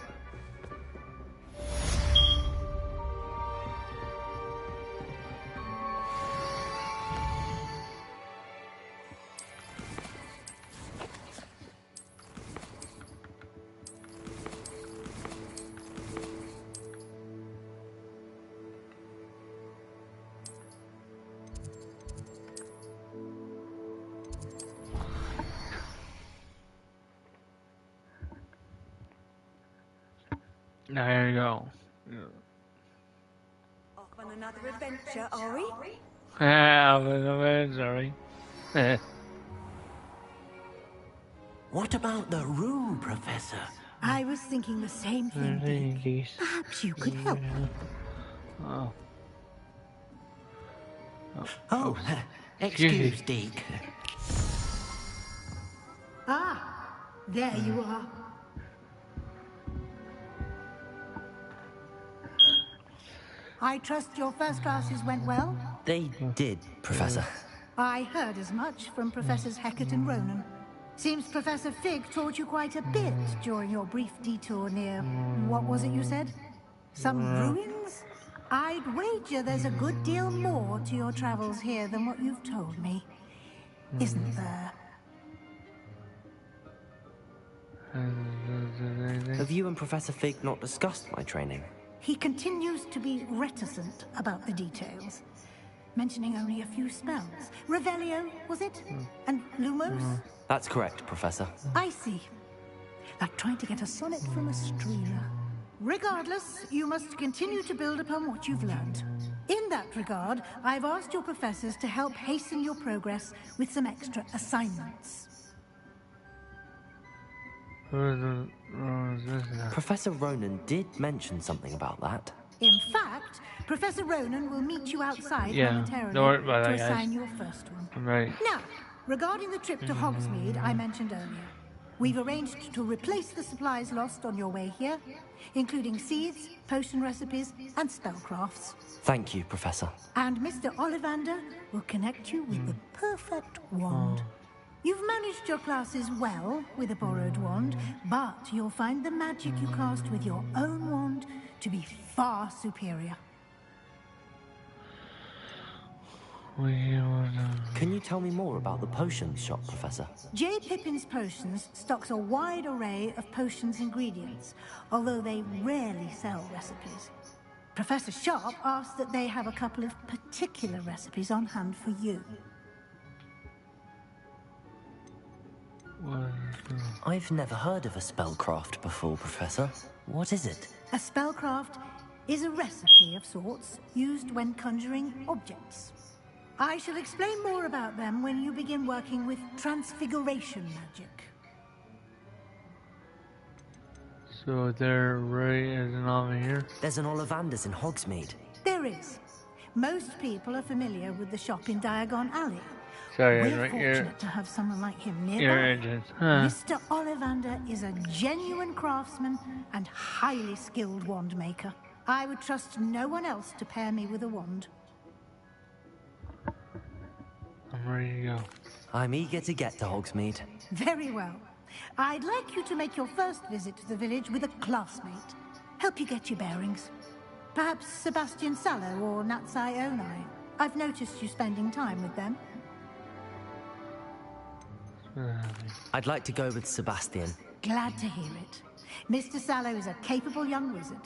There you go. Off on another adventure, are we? Sorry. What about the room, Professor? I was thinking the same thing, Dick. Perhaps you could help. Excuse, Deke. Ah, there you are. I trust your first classes went well? They did, Professor. I heard as much from Professors Hecat and Ronan. Seems Professor Fig taught you quite a bit during your brief detour near... what was it you said? Some ruins? I'd wager there's a good deal more to your travels here than what you've told me. Isn't there? Have you and Professor Fig not discussed my training? He continues to be reticent about the details, mentioning only a few spells. Revelio, was it? And Lumos? That's correct, Professor. I see. Like trying to get a sonnet from a streamer. Regardless, you must continue to build upon what you've learned. In that regard, I've asked your professors to help hasten your progress with some extra assignments. Professor Ronan did mention something about that. In fact, Professor Ronan will meet you outside momentarily don't worry about to that, assign guys. your first one. Right. Now, regarding the trip to Hogsmeade I mentioned earlier, we've arranged to replace the supplies lost on your way here, including seeds, potion recipes, and spellcrafts. Thank you, Professor. And Mr. Ollivander will connect you with the perfect wand. You've managed your classes well with a borrowed wand, but you'll find the magic you cast with your own wand to be far superior. Can you tell me more about the potions shop, Professor? J. Pippin's Potions stocks a wide array of potions ingredients, although they rarely sell recipes. Professor Sharp asked that they have a couple of particular recipes on hand for you. I've never heard of a spellcraft before, Professor. What is it? A spellcraft is a recipe of sorts used when conjuring objects. I shall explain more about them when you begin working with transfiguration magic. So there really isn't over here? There's an Ollivander's in Hogsmeade. There is. Most people are familiar with the shop in Diagon Alley. Sorry, We're right fortunate here. to have someone like him Your nearby. agent. Huh. Mr. Ollivander is a genuine craftsman and highly skilled wand maker. I would trust no one else to pair me with a wand. I'm ready to go. I'm eager to get to Hogsmeade. Very well. I'd like you to make your first visit to the village with a classmate. Help you get your bearings. Perhaps Sebastian Sallow or Natsai Onai. I've noticed you spending time with them. I'd like to go with Sebastian. Glad to hear it. Mr. Sallow is a capable young wizard,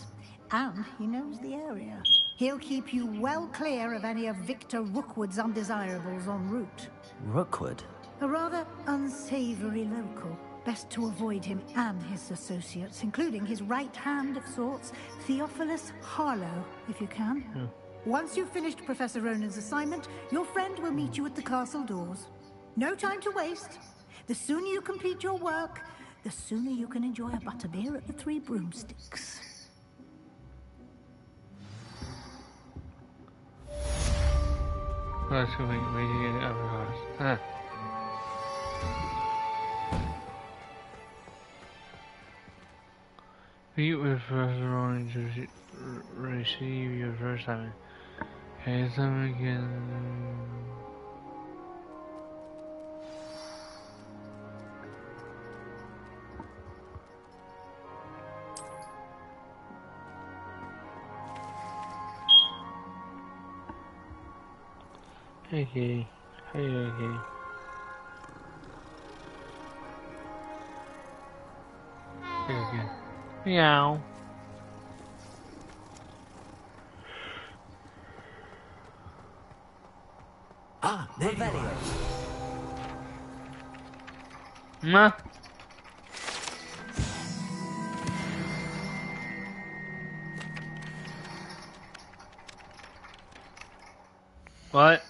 and he knows the area. He'll keep you well clear of any of Victor Rookwood's undesirables en route. Rookwood? A rather unsavory local. Best to avoid him and his associates, including his right hand of sorts, Theophilus Harlow, if you can. Once you've finished Professor Ronan's assignment, your friend will meet you at the castle doors. No time to waste. The sooner you complete your work, the sooner you can enjoy a butterbeer at the Three Broomsticks. Let's go wait to get the upper house. Huh. Meet with Professor Rowan to receive your first assignment. Okay, someone again. Okay. Hey, okay. Okay. Meow. Ah, there you are. Nah. What?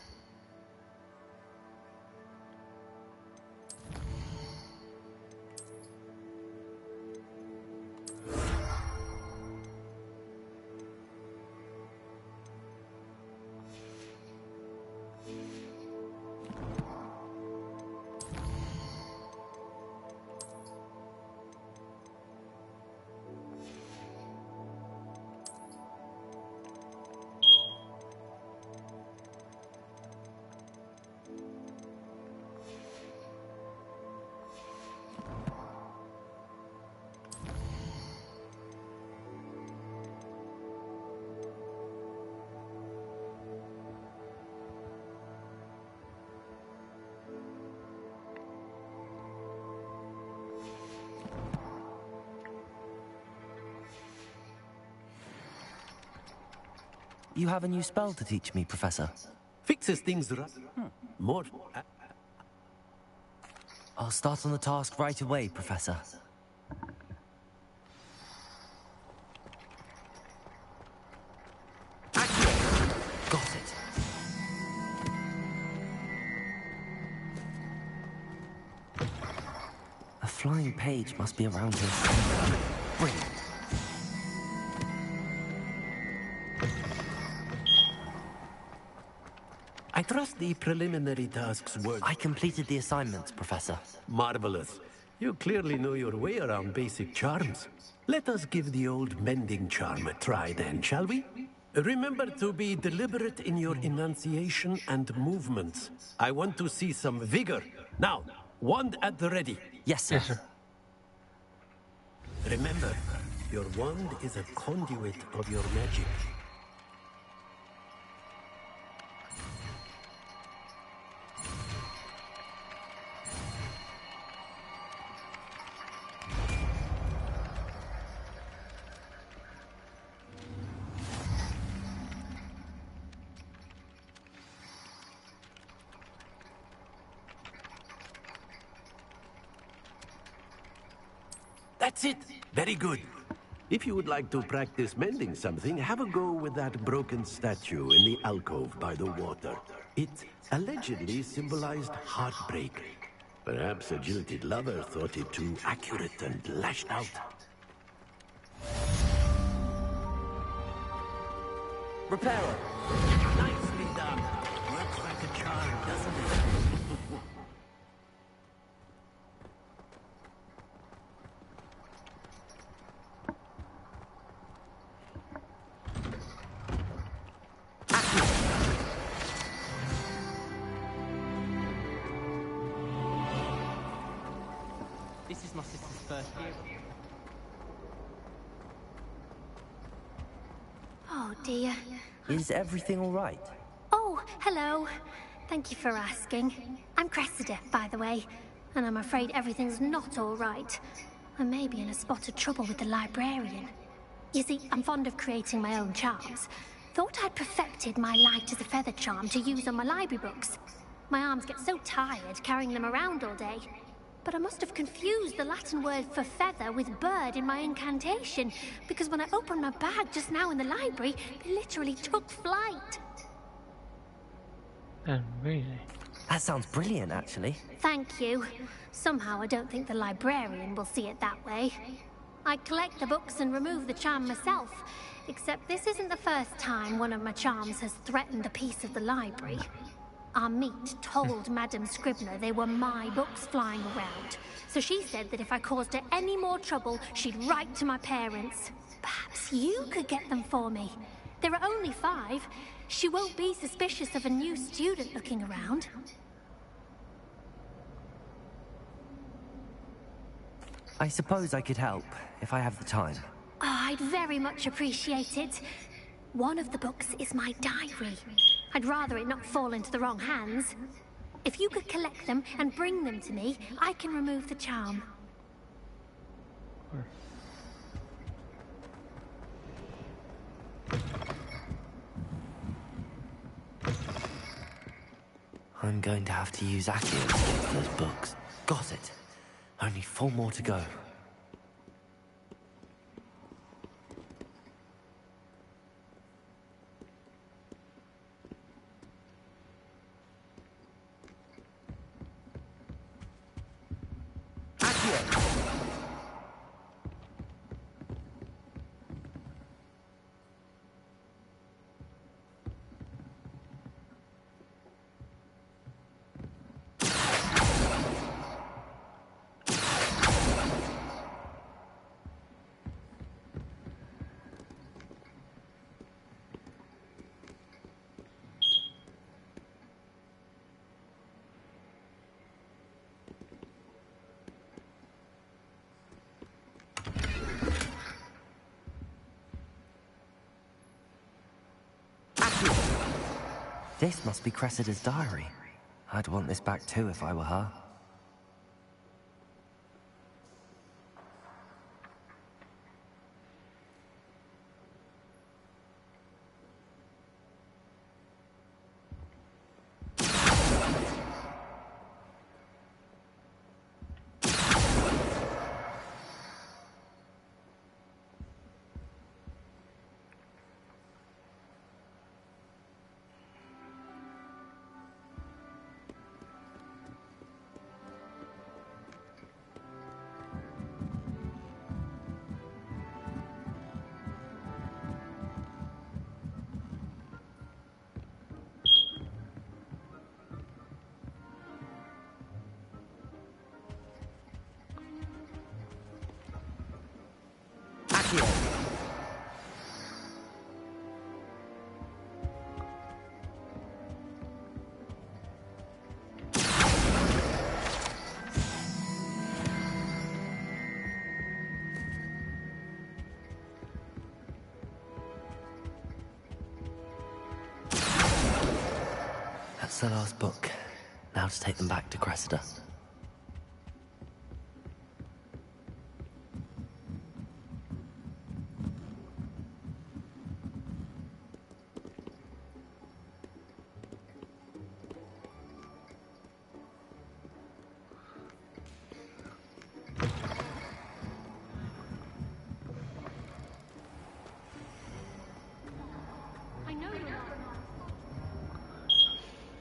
You have a new spell to teach me, Professor. Fixes things right. More. I'll start on the task right away, Professor. Got it. A flying page must be around here somewhere. Brilliant. I trust the preliminary tasks were... I completed the assignments, Professor. Marvelous. You clearly know your way around basic charms. Let us give the old mending charm a try then, shall we? Remember to be deliberate in your enunciation and movements. I want to see some vigor. Now, wand at the ready. Yes, sir. Yes, sir. Remember, your wand is a conduit of your magic. That's it. Very good. If you would like to practice mending something, have a go with that broken statue in the alcove by the water. It allegedly symbolized heartbreak. Perhaps a jilted lover thought it too accurate and lashed out. Repairer. Nicely done. Works like a charm, doesn't it? This is my sister's first year. Oh dear. Is everything all right? Oh, hello. Thank you for asking. I'm Cressida, by the way, and I'm afraid everything's not all right. I may be in a spot of trouble with the librarian. You see, I'm fond of creating my own charms. Thought I'd perfected my light as a feather charm to use on my library books. My arms get so tired carrying them around all day. But I must have confused the Latin word for feather with bird in my incantation, because when I opened my bag just now in the library, it literally took flight. Amazing. That sounds brilliant, actually. Thank you. Somehow I don't think the librarian will see it that way. I'd collect the books and remove the charm myself, except this isn't the first time one of my charms has threatened a piece of the library. Our meet told Madame Scribner they were my books flying around, so she said that if I caused her any more trouble, she'd write to my parents. Perhaps you could get them for me. There are only 5. She won't be suspicious of a new student looking around. I suppose I could help, if I have the time. Oh, I'd very much appreciate it. One of the books is my diary. I'd rather it not fall into the wrong hands. If you could collect them and bring them to me, I can remove the charm. I'm going to have to use Accio to get to those books. Got it. Only 4 more to go. This must be Cressida's diary. I'd want this back too if I were her. That's the last book. Now to take them back to Cressida.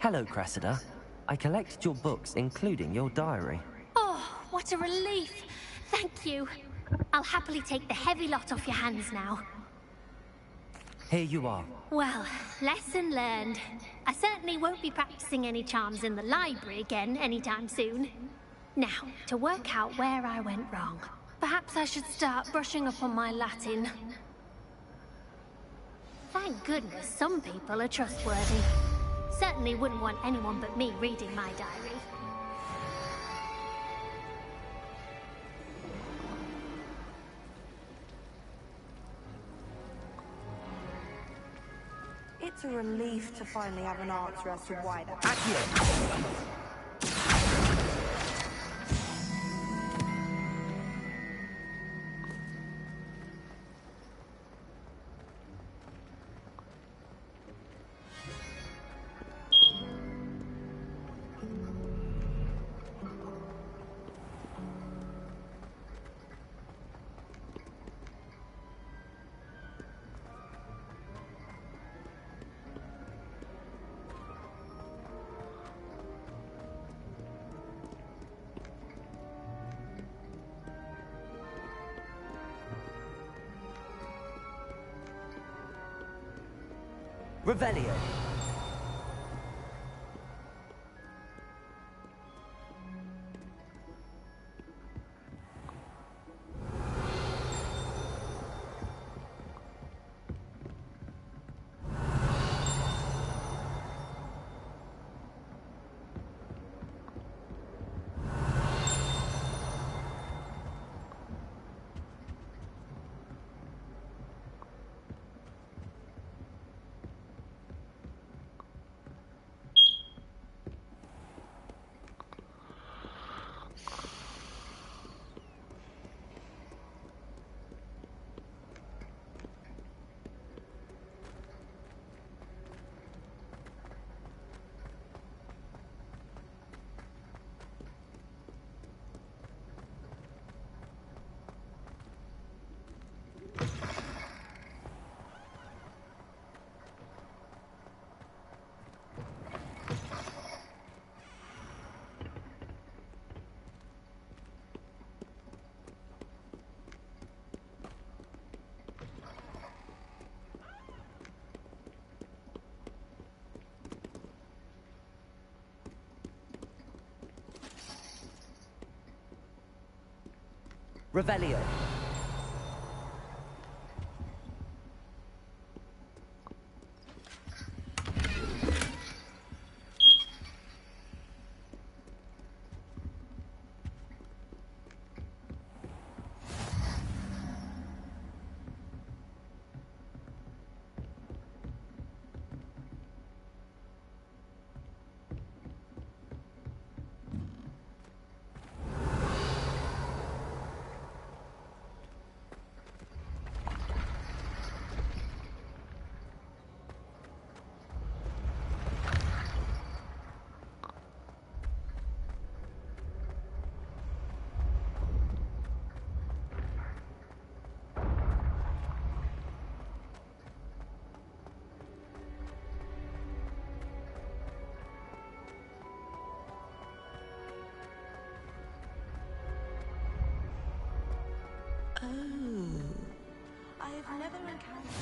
Hello, Cressida. I collected your books, including your diary. Oh, what a relief. Thank you. I'll happily take the heavy lot off your hands now. Here you are. Well, lesson learned. I certainly won't be practicing any charms in the library again anytime soon. Now, to work out where I went wrong. Perhaps I should start brushing up on my Latin. Thank goodness some people are trustworthy. Certainly wouldn't want anyone but me reading my diary. It's a relief to finally have an answer as to why that happened. Revelio. Revelio. I've never encountered...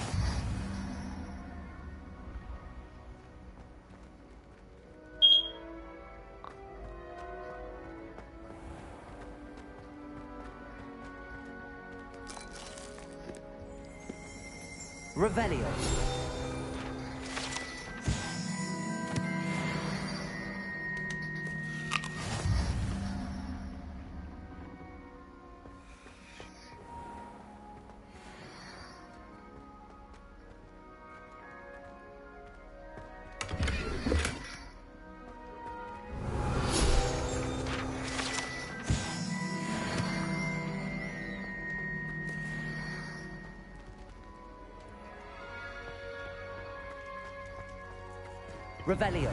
Revelio. Revelio.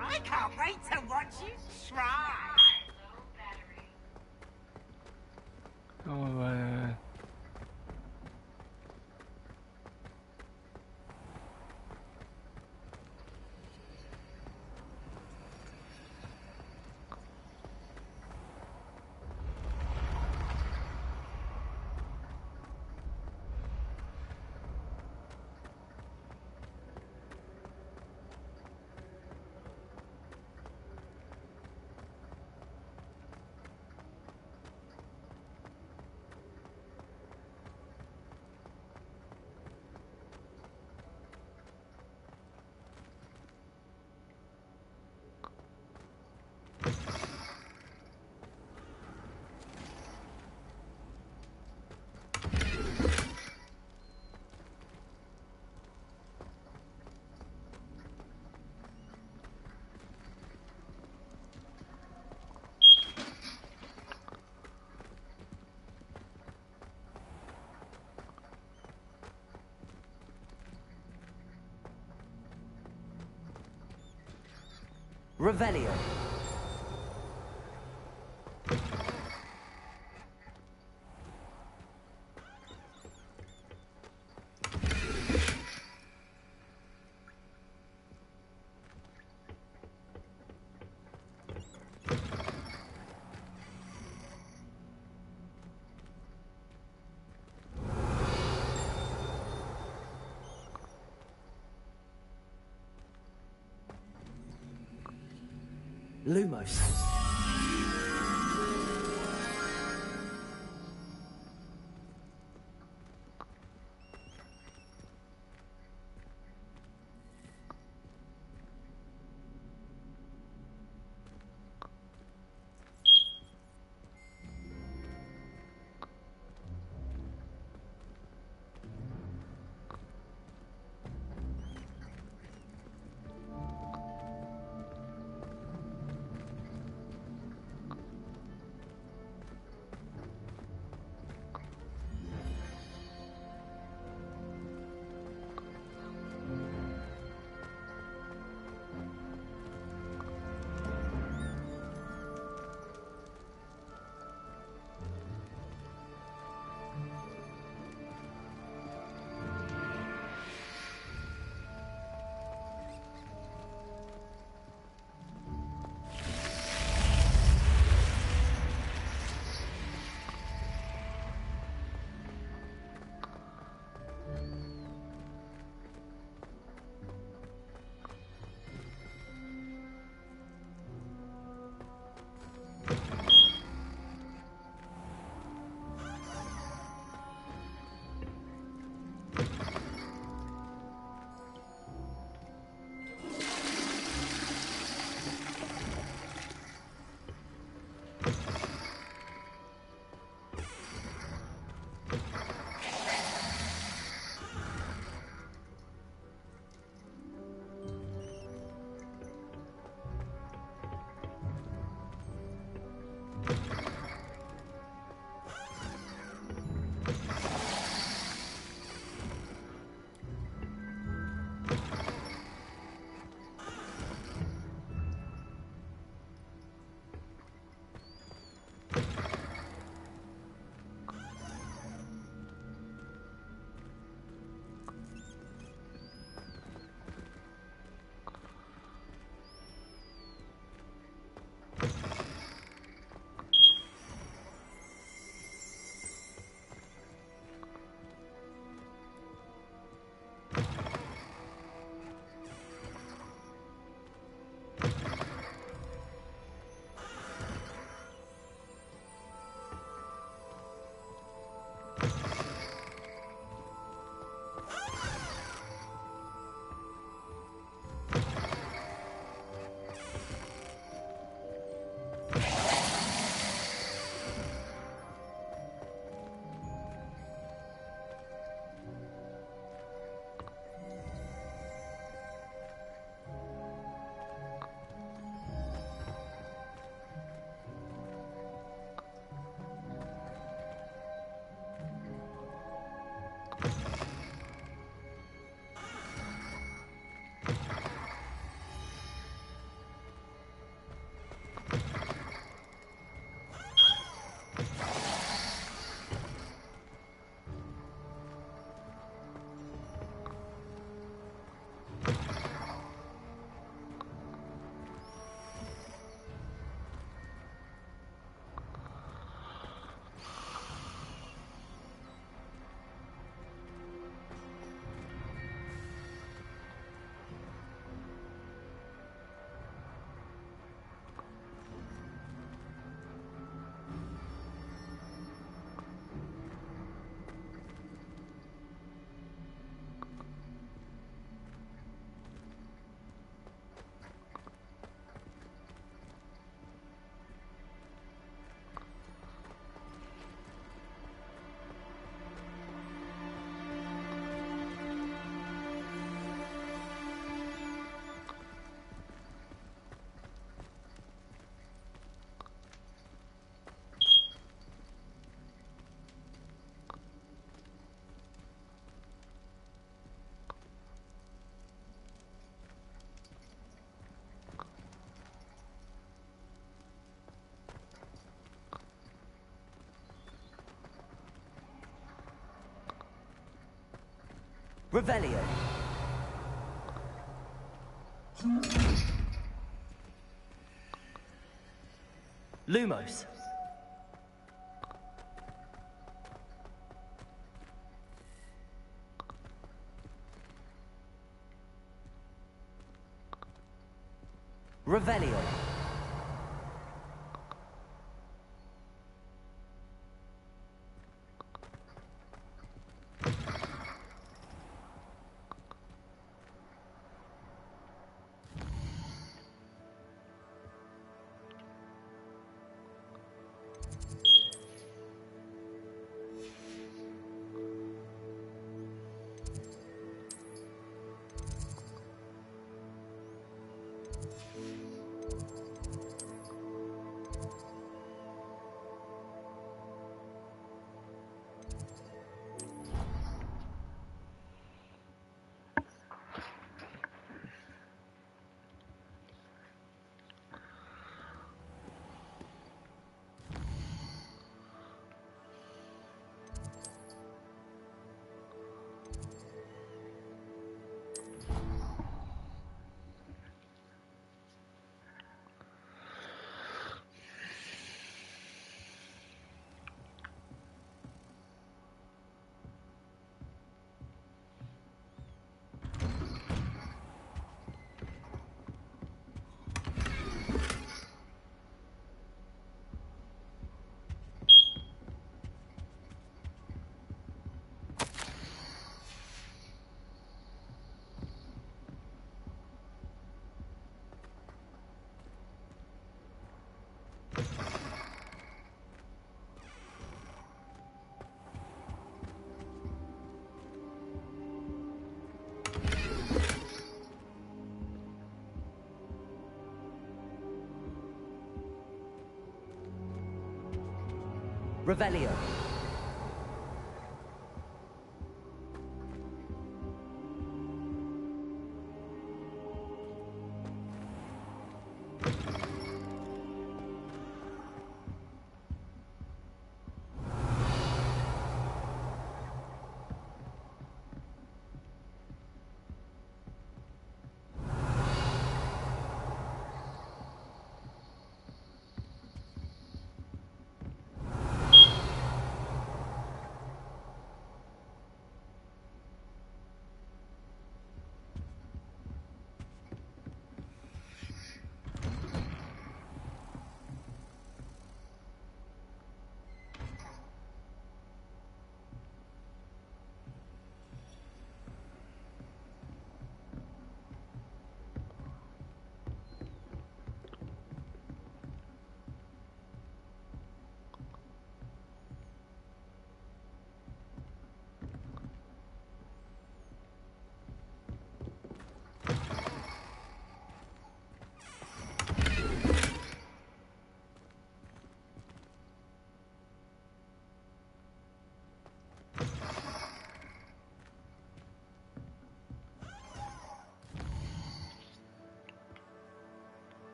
I can't wait to watch you try. Oh, my. Revelio. Lumos. Revelio. Lumos. Revelio. Revelio.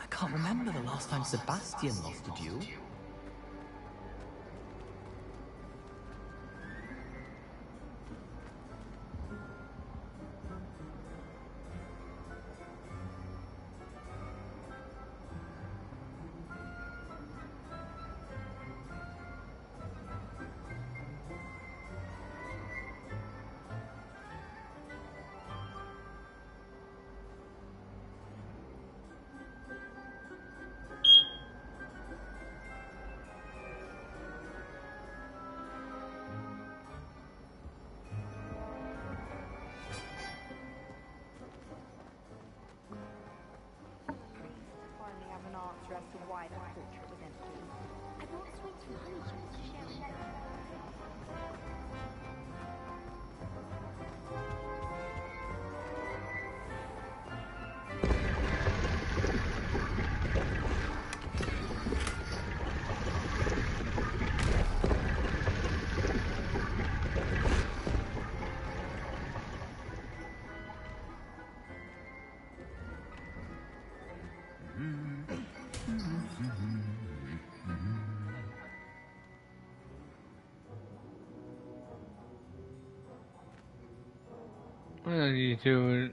I can't remember the last time Sebastian lost a duel. As to why the portrait was empty. I brought sweets from Honeysuckle to share with them. You two.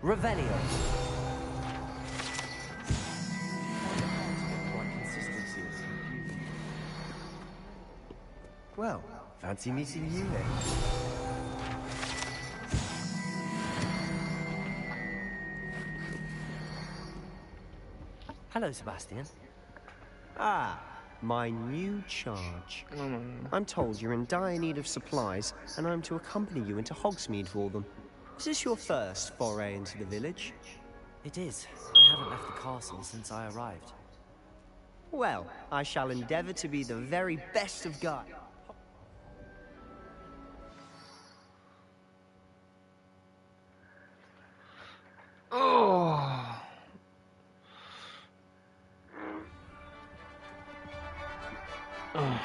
Revelio. Well, fancy meeting you then. Hello, Sebastian. Ah, my new charge. I'm told you're in dire need of supplies, and I'm to accompany you into Hogsmeade for them. Is this your first foray into the village? It is. I haven't left the castle since I arrived. Well, I shall endeavor to be the very best of guides. Oh. Oh.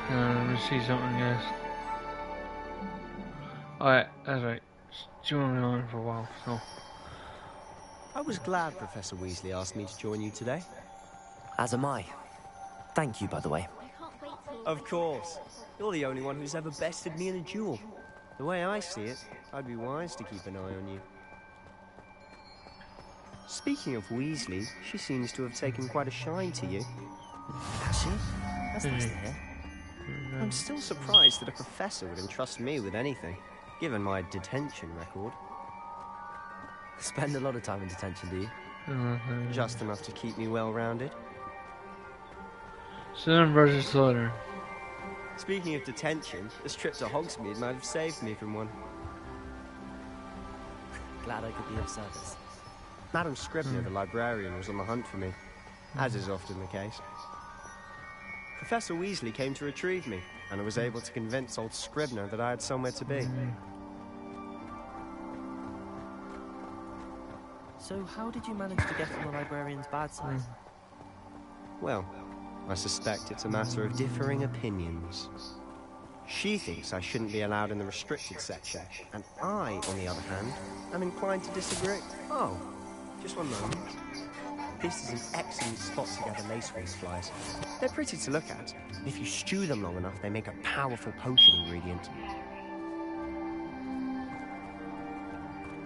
Let me see something, guys. Alright, that's right. She won't be on for a while, so. I was glad Professor Weasley asked me to join you today. As am I. Thank you, by the way. Of course. You're the only one who's ever bested me in a duel. The way I see it, I'd be wise to keep an eye on you. Speaking of Weasley, she seems to have taken quite a shine to you. Has she? That's nice to hear. I'm still surprised that a professor would entrust me with anything, given my detention record. Spend a lot of time in detention, do you? Just enough to keep me well-rounded. Slytherin versus Slytherin. Speaking of detention, this trip to Hogsmeade might have saved me from one. Glad I could be of service. Madam Scribner, the librarian, was on the hunt for me, as is often the case. Professor Weasley came to retrieve me, and I was able to convince old Scribner that I had somewhere to be. So how did you manage to get on the librarian's bad side? Well, I suspect it's a matter of differing opinions. She thinks I shouldn't be allowed in the restricted section, and I, on the other hand, am inclined to disagree. Oh, just one moment. This is an excellent spot to gather lacewing flies. They're pretty to look at. If you stew them long enough, they make a powerful potion ingredient.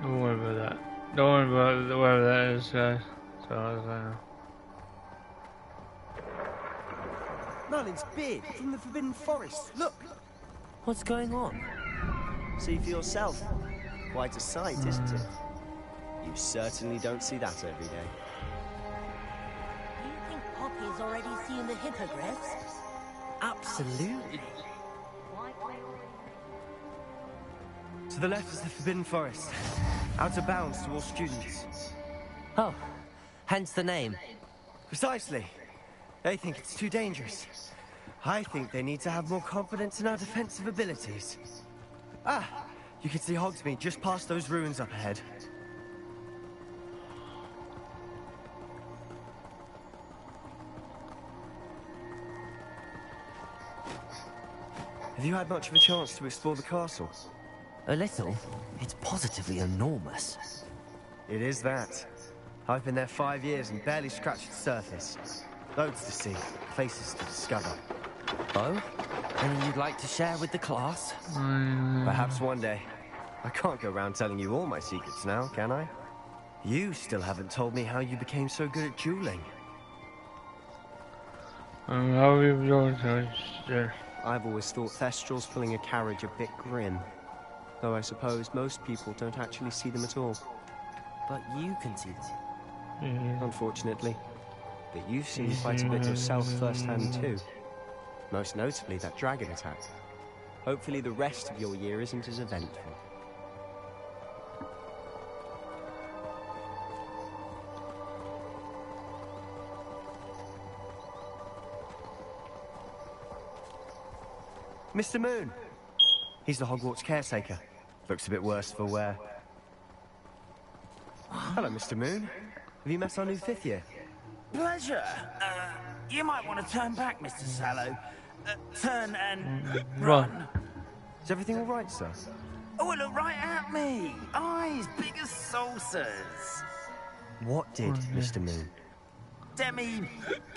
Don't worry about that. Don't worry about whatever that is, guys. So, as I know. Merlin's beard from the Forbidden Forest. Look! What's going on? See for yourself. Quite a sight, isn't it? You certainly don't see that every day. Do you think Poppy's already seen the hippogriffs? Absolutely. To the left is the Forbidden Forest. Out of bounds to all students. Oh, hence the name. Precisely. They think it's too dangerous. I think they need to have more confidence in our defensive abilities. Ah, you can see Hogsmeade just past those ruins up ahead. Have you had much of a chance to explore the castle? A little. It's positively enormous. It is that. I've been there 5 years and barely scratched the surface. Loads to see, places to discover. Oh? Anything you'd like to share with the class? Perhaps one day. I can't go around telling you all my secrets now, can I? You still haven't told me how you became so good at dueling. I've always thought Thestrals pulling a carriage a bit grim. Though I suppose most people don't actually see them at all. But you can see them. Unfortunately. But you've seen quite a bit yourself firsthand too. Most notably that dragon attack. Hopefully the rest of your year isn't as eventful. Mr. Moon! He's the Hogwarts caretaker. Looks a bit worse for wear. Hello, Mr. Moon. Have you met our new 5th year? Pleasure. You might want to turn back, Mr. Sallow. Turn and run. Is everything all right, sir? Oh, look right at me. Eyes big as saucers. What did Mr. Moon? Demi...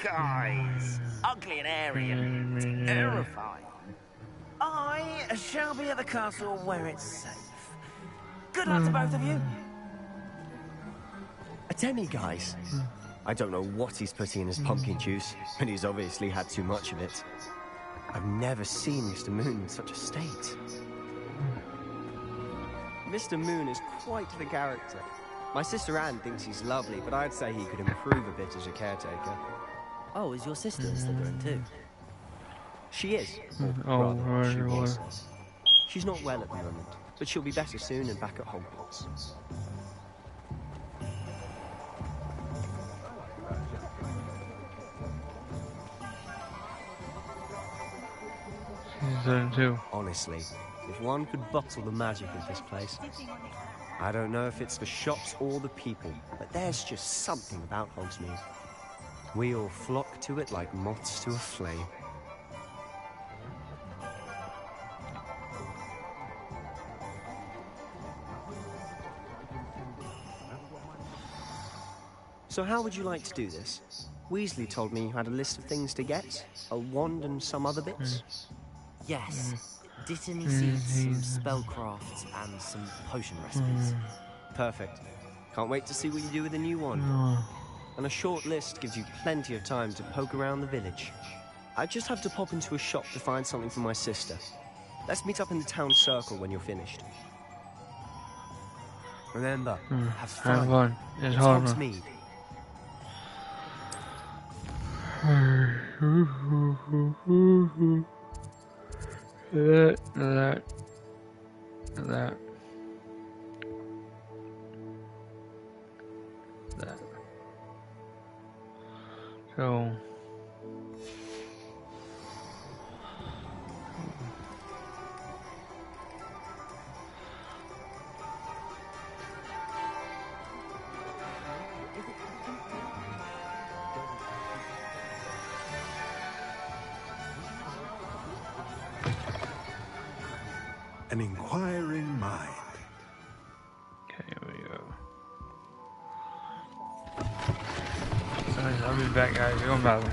guys. Ugly and airy and terrifying. I shall be at the castle where it's safe. Good luck to both of you. A demi-guise? I don't know what he's putting in his pumpkin juice, but he's obviously had too much of it. I've never seen Mr. Moon in such a state. Mr. Moon is quite the character. My sister Anne thinks he's lovely, but I'd say he could improve a bit as a caretaker. Oh, is your sister Slytherin too? She is. Oh, Rather, she was. right. She's not well at the moment, but she'll be better soon and back at Hogwarts. Slytherin too. Honestly, if one could bottle the magic of this place. I don't know if it's the shops or the people, but there's just something about Hogsmeade. We all flock to it like moths to a flame. So how would you like to do this? Weasley told me you had a list of things to get, a wand and some other bits. Yes. Dittany seeds, some spellcrafts, and some potion recipes. Perfect. Can't wait to see what you do with the new wand. And a short list gives you plenty of time to poke around the village. I just have to pop into a shop to find something for my sister. Let's meet up in the town circle when you're finished. Remember, have fun. Have fun. It's Hogsmeade. That. So. An inquiring mind. Okay, here we go. I'll be back, guys. Go back.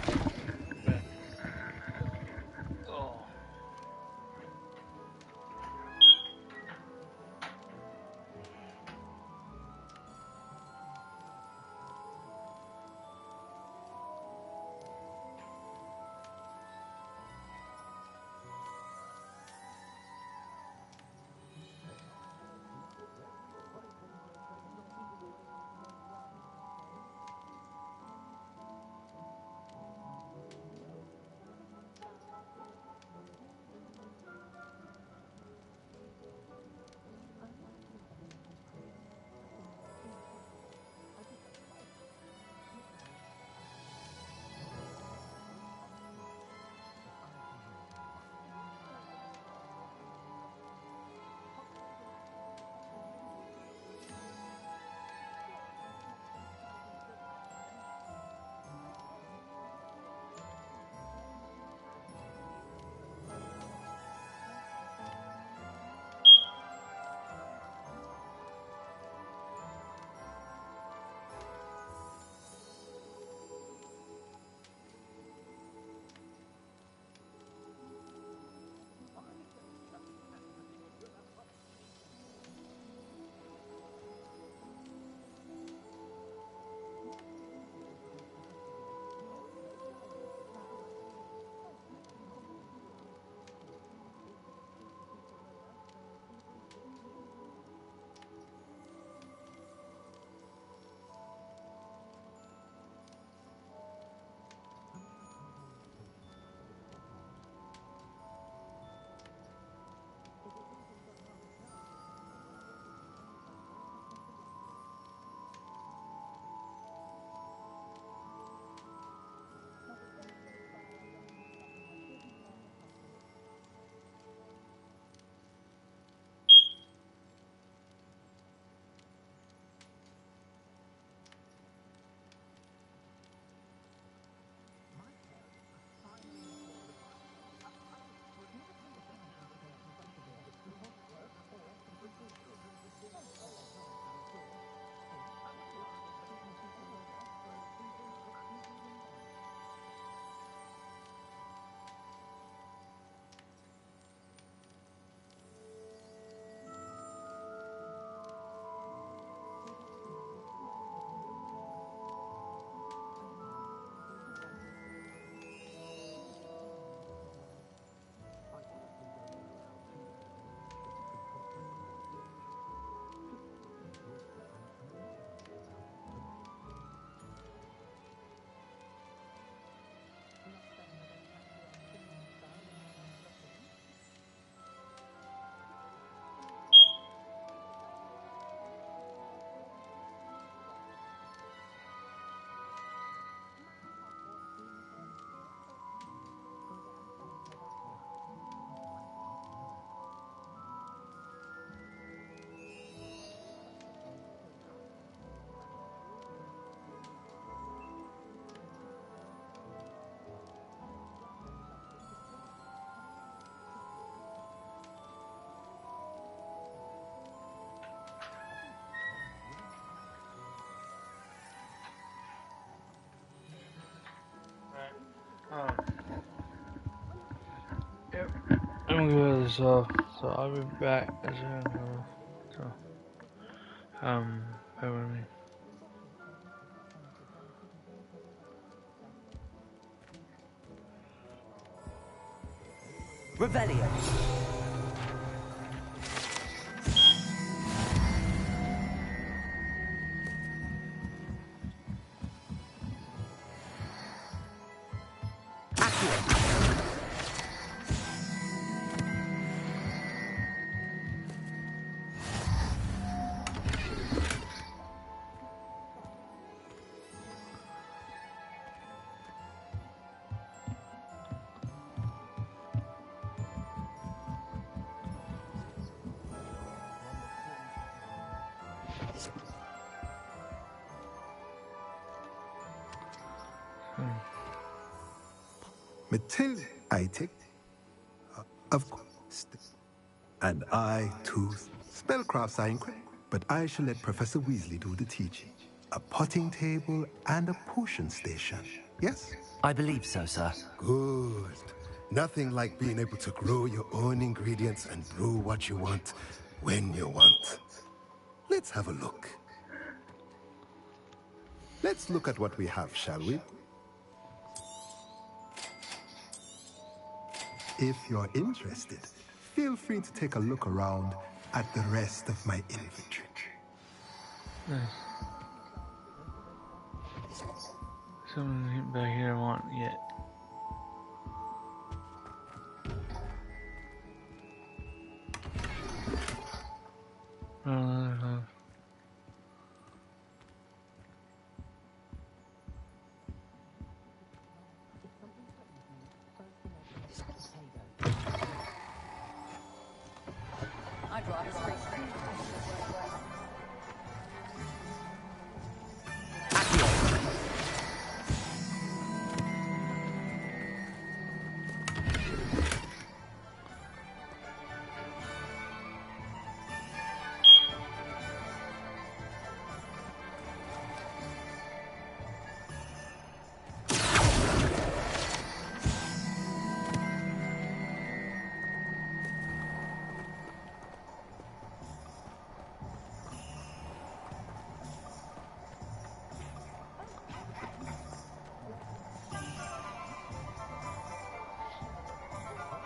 so I'll be back. So, bear with me. Revelio. Matilda, I take. Of course. And I, too, spellcrafts are incredible. But I shall let Professor Weasley do the teaching. A potting table and a potion station. Yes? I believe so, sir. Good. Nothing like being able to grow your own ingredients and brew what you want, when you want. Let's have a look. Let's look at what we have, shall we? If you're interested, feel free to take a look around at the rest of my inventory. Nice. Something back here I want yet. I brought a straight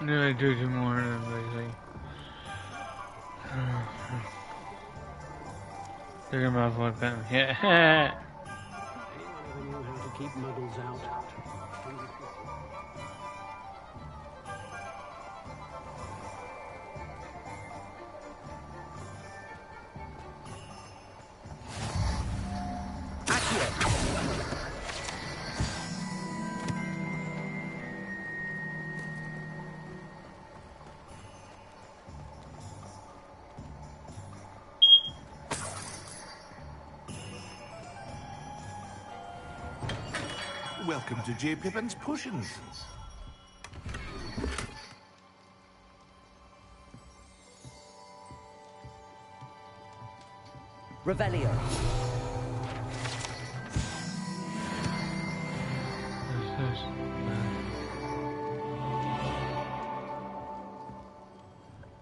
No, I do more lately. Talking about what kind of yeah. Anyone ever knew how to keep muggles out? Welcome to J. Pippin's Potions. Revelio.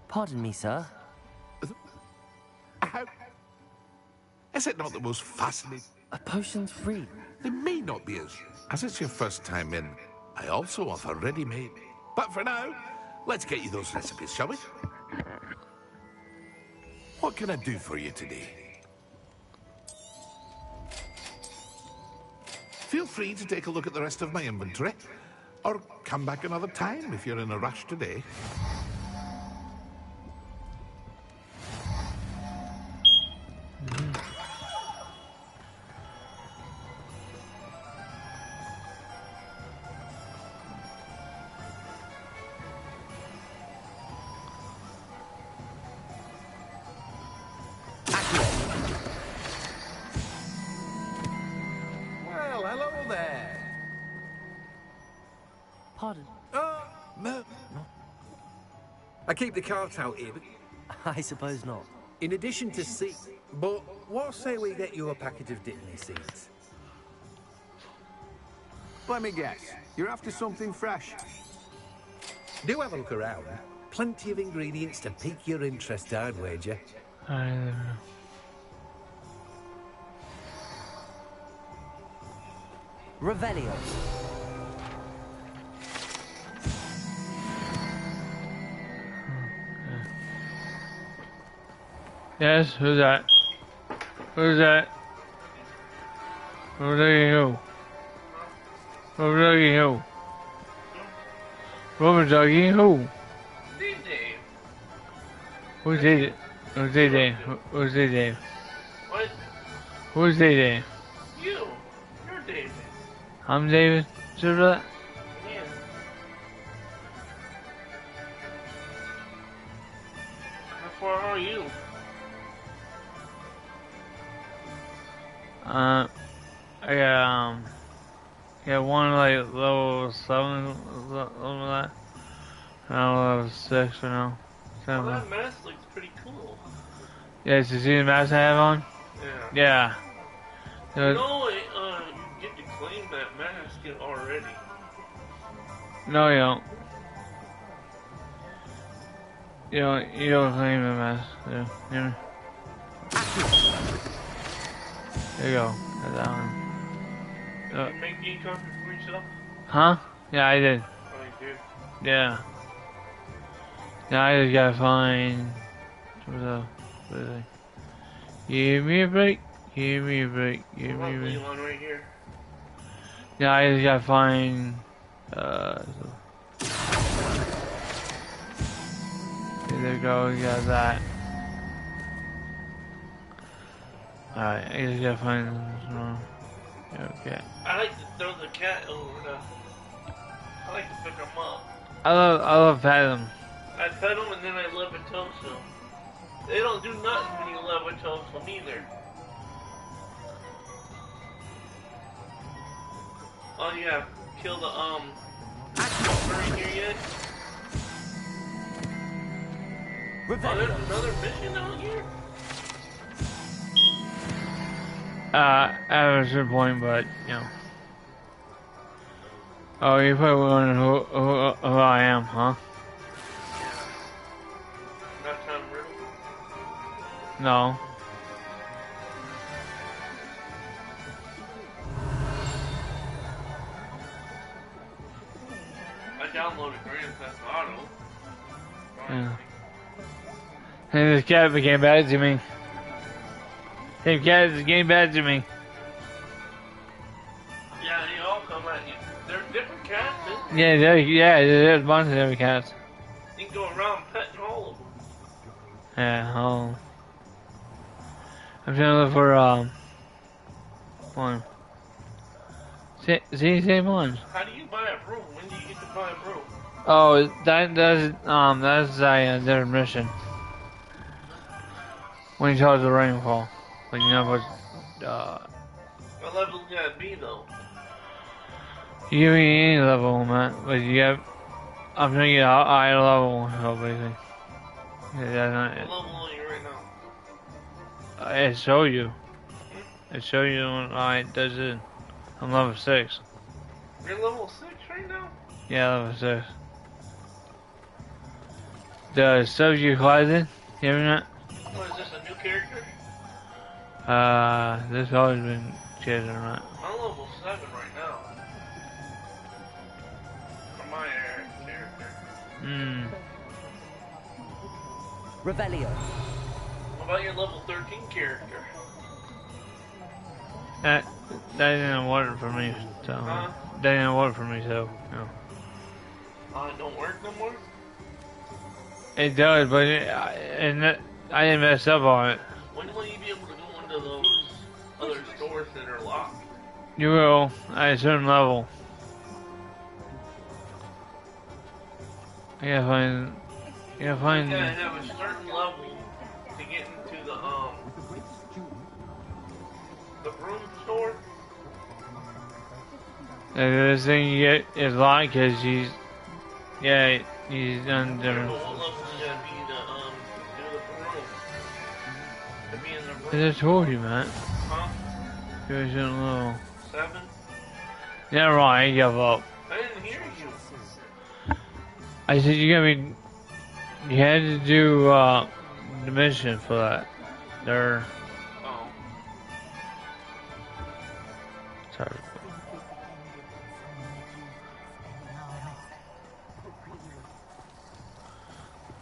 Pardon me, sir. How? Is it not the most fascinating? A potion's free. They may not be as it's your first time in. I also offer ready-made. But for now, let's get you those recipes, shall we? What can I do for you today? Feel free to take a look at the rest of my inventory, or come back another time if you're in a rush today. Well, hello there. Pardon? No. I keep the cart out here, but... I suppose not. In addition to seeds... But what say we get you a packet of dittany seeds? Let me guess. You're after something fresh. Do have a look around. plenty of ingredients to pique your interest, I'd wager. I don't know. Revelio. Yes, who's that? Who's that? Who's you? Who's you? Robert Doggy, who? Dave. Who's Dave? Who's Dave? Who's Dave? What? Who's Dave? You. You're David. I'm David. Sure that? Yeah. How far are you? I got one like level 7, something like that. I level 6 for now. Well, that mask looks pretty cool. Yeah, did you see the mask I have on? Yeah. Yeah. You know, you get to claim that mask already. No, you don't. You don't claim the mask. Yeah. Hear me? There you go. Got that one. Did you make the copy for yourself? Huh? Yeah, I did. Oh, you did? Yeah. Now I just gotta find. What is it? Give me a break. Give me a break. Give me a break. One right here. Yeah, I just gotta find. There we go. We got that. Alright, I just gotta find this one. Okay. I like to throw the cat over the. I like to pick them up. I love petting them. I pet them and then I levitoase them. They don't do nothing when you levitoase them either. Oh yeah, kill the furry here yet? Oh, there's another mission out here? At a certain point, but, you know. Oh, you probably wondering who I am, huh? Not Tom Riddle? No. I downloaded Grand Theft Auto. Yeah. And this cat became bad to me. This cat is getting bad to me. Yeah, they all come at you. They're different cats, isn't Yeah, there's a bunch of different cats. You can go around petting all of them. Yeah, I'm trying to look for, one. See, same one. How do you buy a broom? When do you get to buy a broom? Oh, that's a different mission. When you charge the rainfall. But you know what, What level you gotta be though? you can be any level, man, but you have, I'm trying to get a higher level, so basically. Yeah, that's not it. What level are you right now? It show you. It show you when I does it. I'm level 6. You're level 6 right now? Yeah, level 6. The stuff you collected, you hear that? What is this, a new character? This has always been kids or not. I'm level 7 right now. For my character. Revelio. What about your level 13 character? That didn't work for me, so. Huh? That didn't work for me, so, no. It don't work no more? It does, but I didn't mess up on it. When will you be able to go into those other stores that are locked? You will, at a certain level. I gotta find. You gotta have a certain level to get into the broom store. This thing you get is locked because he's done different. What level you gotta be to do the broom? To be in the broom. I just told you, man. Huh? You're a certain level. 7? Yeah, right. I give up. I didn't hear you. I said you gotta be. You had to do the mission for that. There. Oh. Sorry.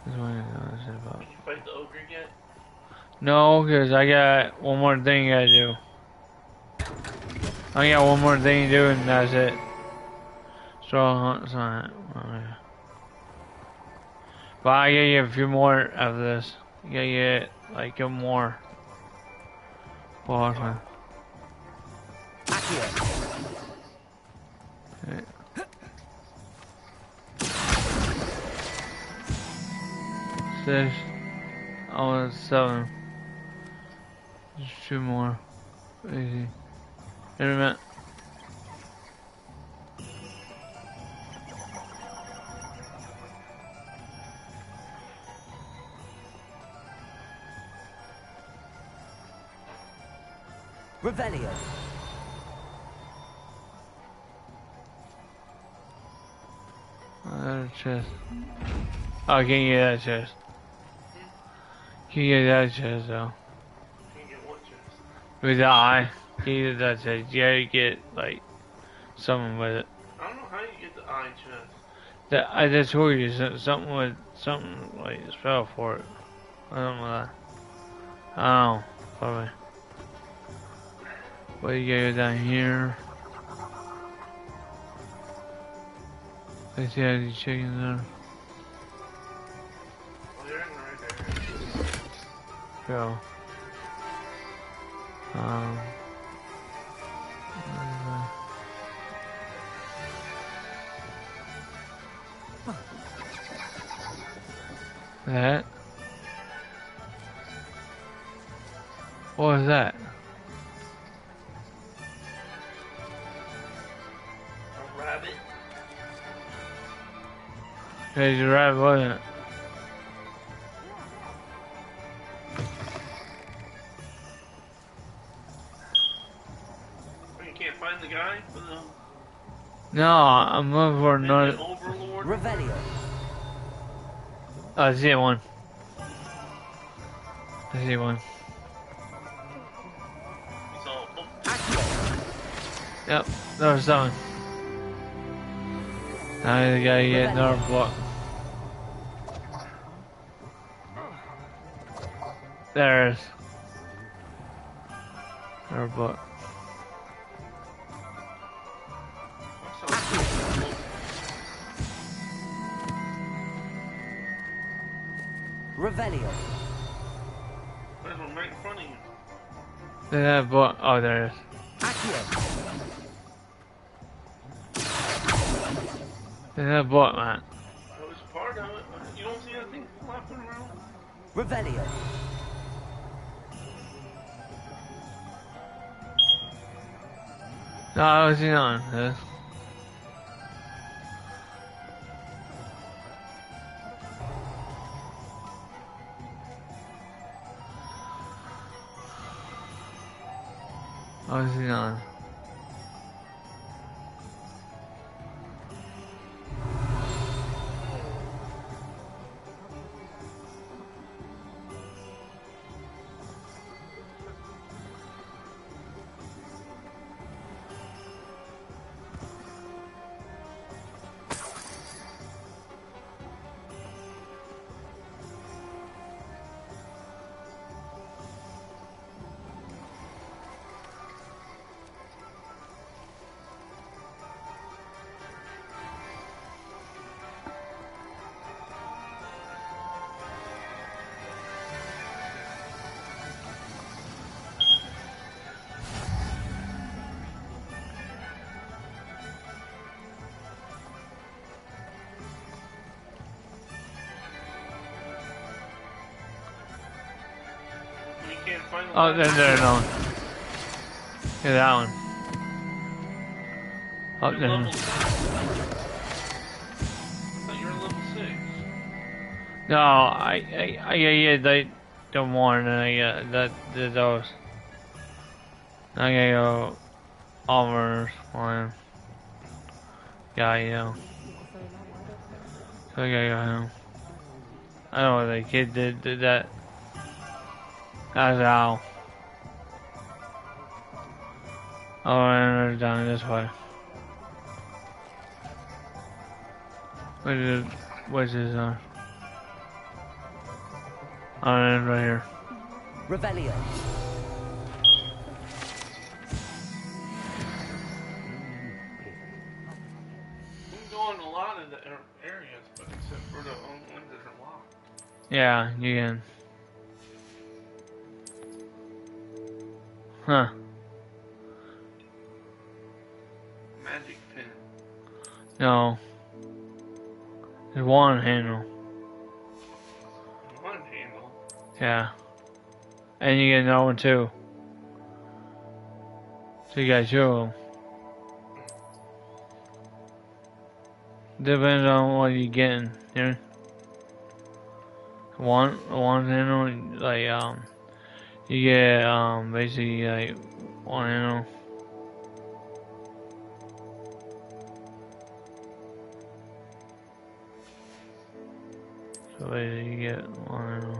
This one is about. Did you fight the ogre yet? No, because I got one more thing I gotta do. I got one more thing to do and that's it. So, okay. But I gotta get a few more of this. You gotta get like a more. Bottom. Okay. Six. Oh, it's 7. Just 2 more. Easy. Wait a minute. Revelio. Chest. Oh, I can't get that chest. Can't get that chest though. Can't get what chest? With the eye. Can't get that chest. You gotta get like something with it. I don't know how you get the eye chest. That I just told you something with something like a spell for it. I don't know that. I don't know. Probably. But you gotta go down here. I see how these chickens are. Oh, they're right there. Go. That. What was that? A rabbit. Crazy rabbit, wasn't it? You can't find the guy for the. No, I'm looking for another. Overlord. Revelio. Oh, I see one. I see one. Yep, there was someone. Now you gotta get another block. There it is. Another block. Revelio. There's one right in front of you. That block. Oh, there it is. There's that block, man. I was part of it, but you don't see anything flapping around? Revelio. No, I was on this. I was on. Oh, there's another one. Yeah, that one. Oh, You're there. level 6. I thought you were level 6. No, I get they don't want, and I get those. I gotta go Alvarez one. Yeah, you know. So I gotta go home. I don't know what the kid did that. That's Al. Oh, and down this way. What's his and right here. Revelio. Going a lot of the areas, but except for the ones that are locked. Yeah, you can. Huh. Magic pin. No. There's one handle. One handle? Yeah. And you get another one too. So you got two of them. Depends on what you're getting, you know? One handle, like, you get, basically, like, one handle. So basically you get one handle.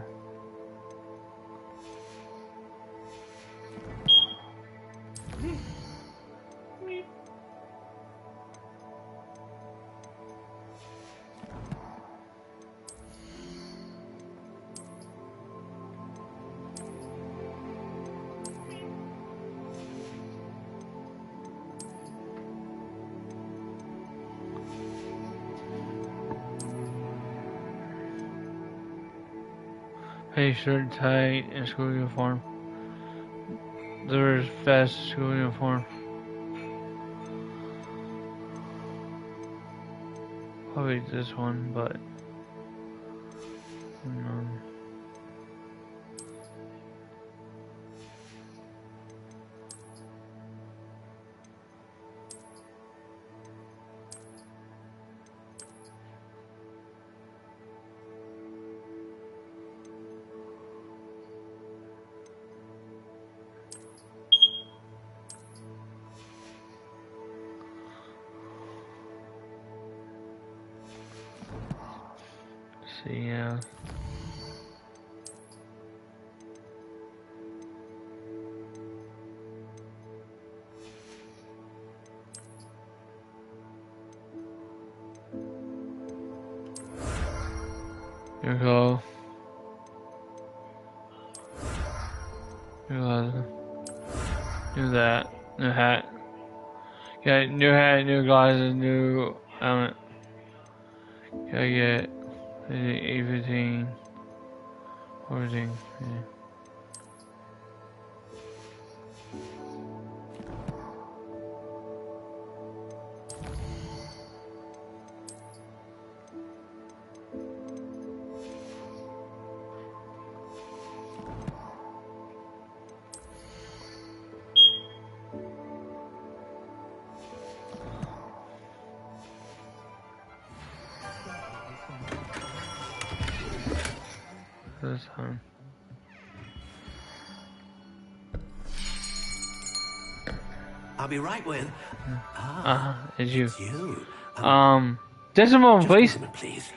Pay shirt, tie, and school uniform. There's fast school uniform. Probably this one, but see, yeah. Here we go. New glasses. Do that. New hat. Got new hat, new glasses, new helmet. Gotta get 815. 14. Yeah. This time. I'll be right with. It's you. It's you. Just a moment, please. Please.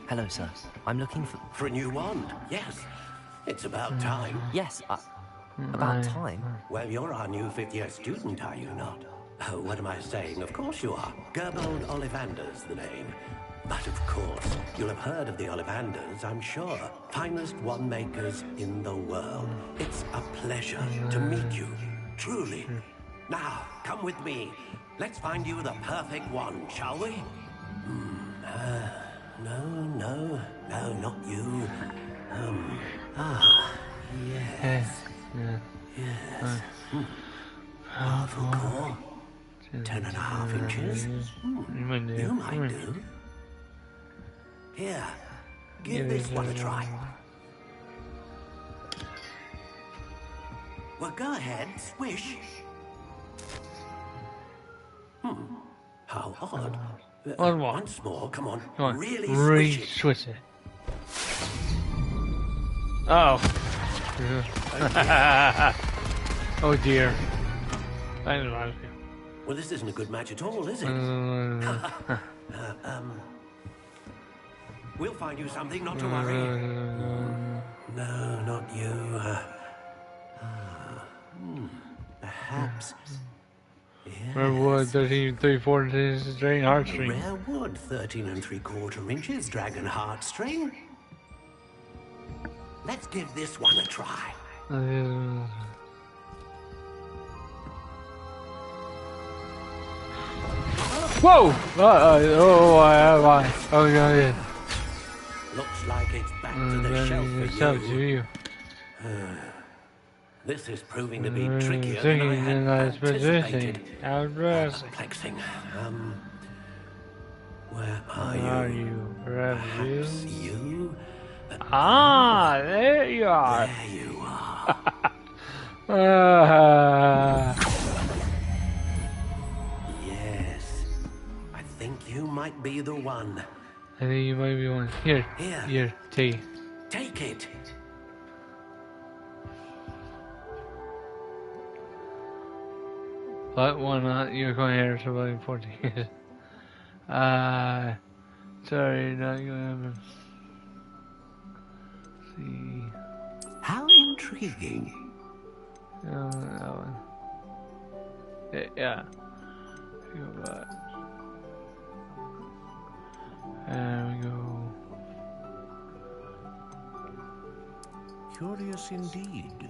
Hello, sir. I'm looking for a new wand. Yes, it's about time. Yes, about time. Well, you're our new fifth-year student, are you not? Oh, what am I saying? Of course you are. Gerbold Ollivander's the name. But of course, you'll have heard of the Ollivanders, I'm sure. Finest wand makers in the world. It's a pleasure to meet you, truly. Now, come with me. Let's find you the perfect wand, shall we? No, not you. Yes. Yes. Powerful core. 10.5 inches. You might do. Here, give this one a try. Well, go ahead, swish. How odd. Once more, come on. Really swish it. Oh. Oh dear. Well, this isn't a good match at all, is it? We'll find you something, not to worry. No, not you. Perhaps. Rare wood, 13 3/4 string, heartstring. Rare wood, 13 3/4 inches, dragon heartstring. Let's give this one a try. Whoa! Oh, yeah. Looks like it's back to the shelf for you. This is proving to be trickier than I had anticipated. Perplexing. Where are you? Perhaps you? Ah, there you are. There you are. Yes. I think you might be the one. I think you might be one. Here, tea. Take it. But why not? You're going here to about 14. Sorry, not gonna see. How intriguing. That one. Yeah. Go back. There we go. Curious indeed.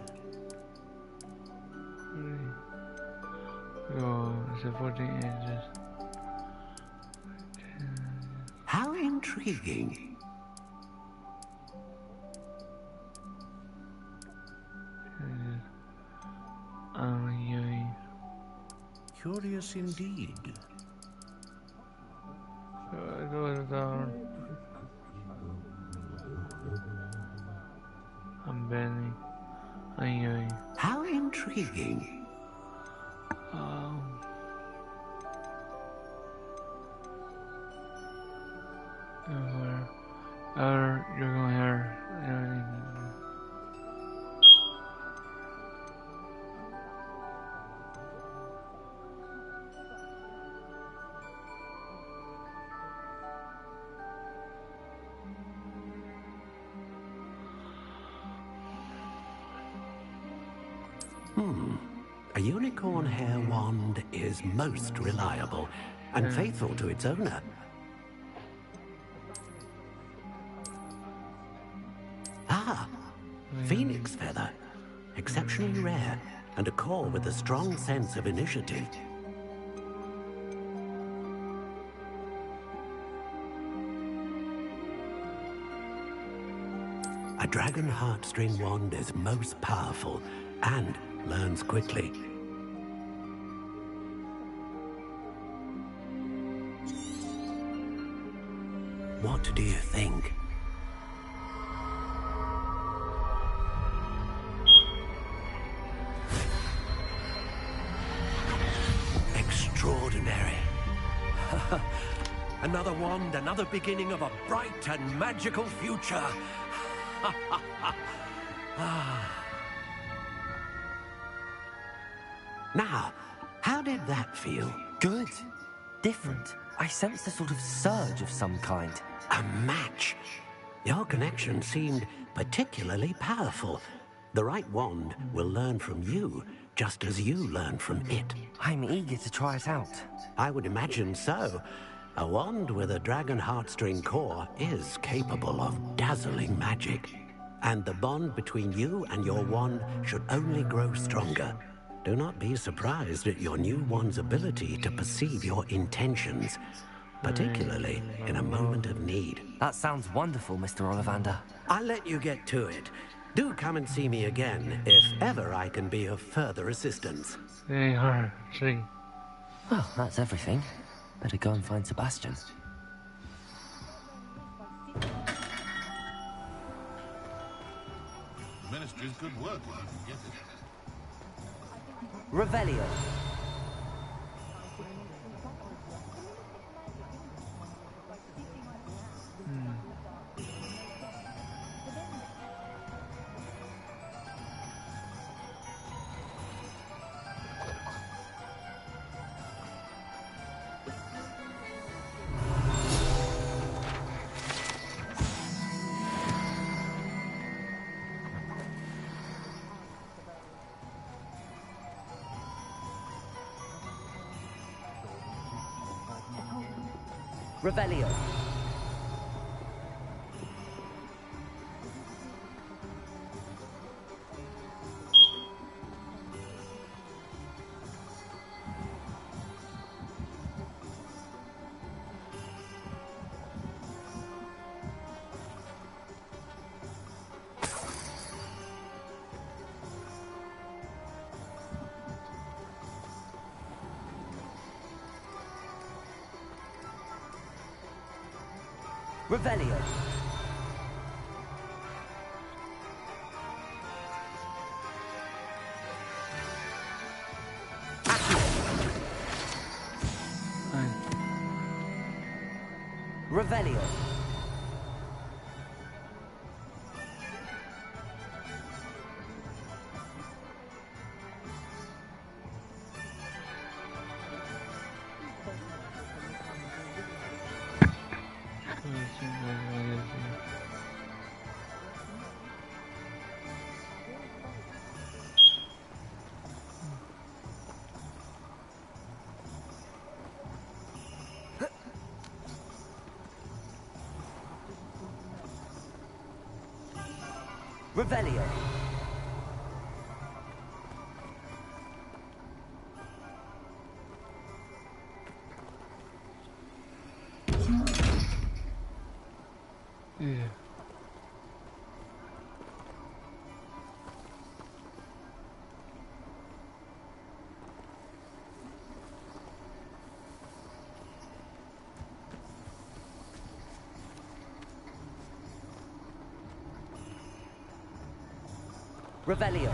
Oh, it's a 14 inches. How intriguing. Curious indeed. I'm bending. How intriguing. You're going here. A unicorn hair wand is most reliable and faithful to its owner. Ah, phoenix feather. Exceptionally rare, and a core with a strong sense of initiative. A dragon heartstring wand is most powerful and learns quickly. What do you think? Extraordinary. Another wand, another beginning of a bright and magical future. Now, how did that feel? Good. Different. I sensed a sort of surge of some kind. A match. Your connection seemed particularly powerful. The right wand will learn from you, just as you learn from it. I'm eager to try it out. I would imagine so. A wand with a dragon heartstring core is capable of dazzling magic. And the bond between you and your wand should only grow stronger. Do not be surprised at your new wand's ability to perceive your intentions, particularly in a moment of need. That sounds wonderful, Mr. Ollivander. I'll let you get to it. Do come and see me again if ever I can be of further assistance. Well, that's everything. Better go and find Sebastian. Ministry's good work if you can get it. Revelio. Revelio. Revelio. Revelio. Revelio. Yeah. Revelio.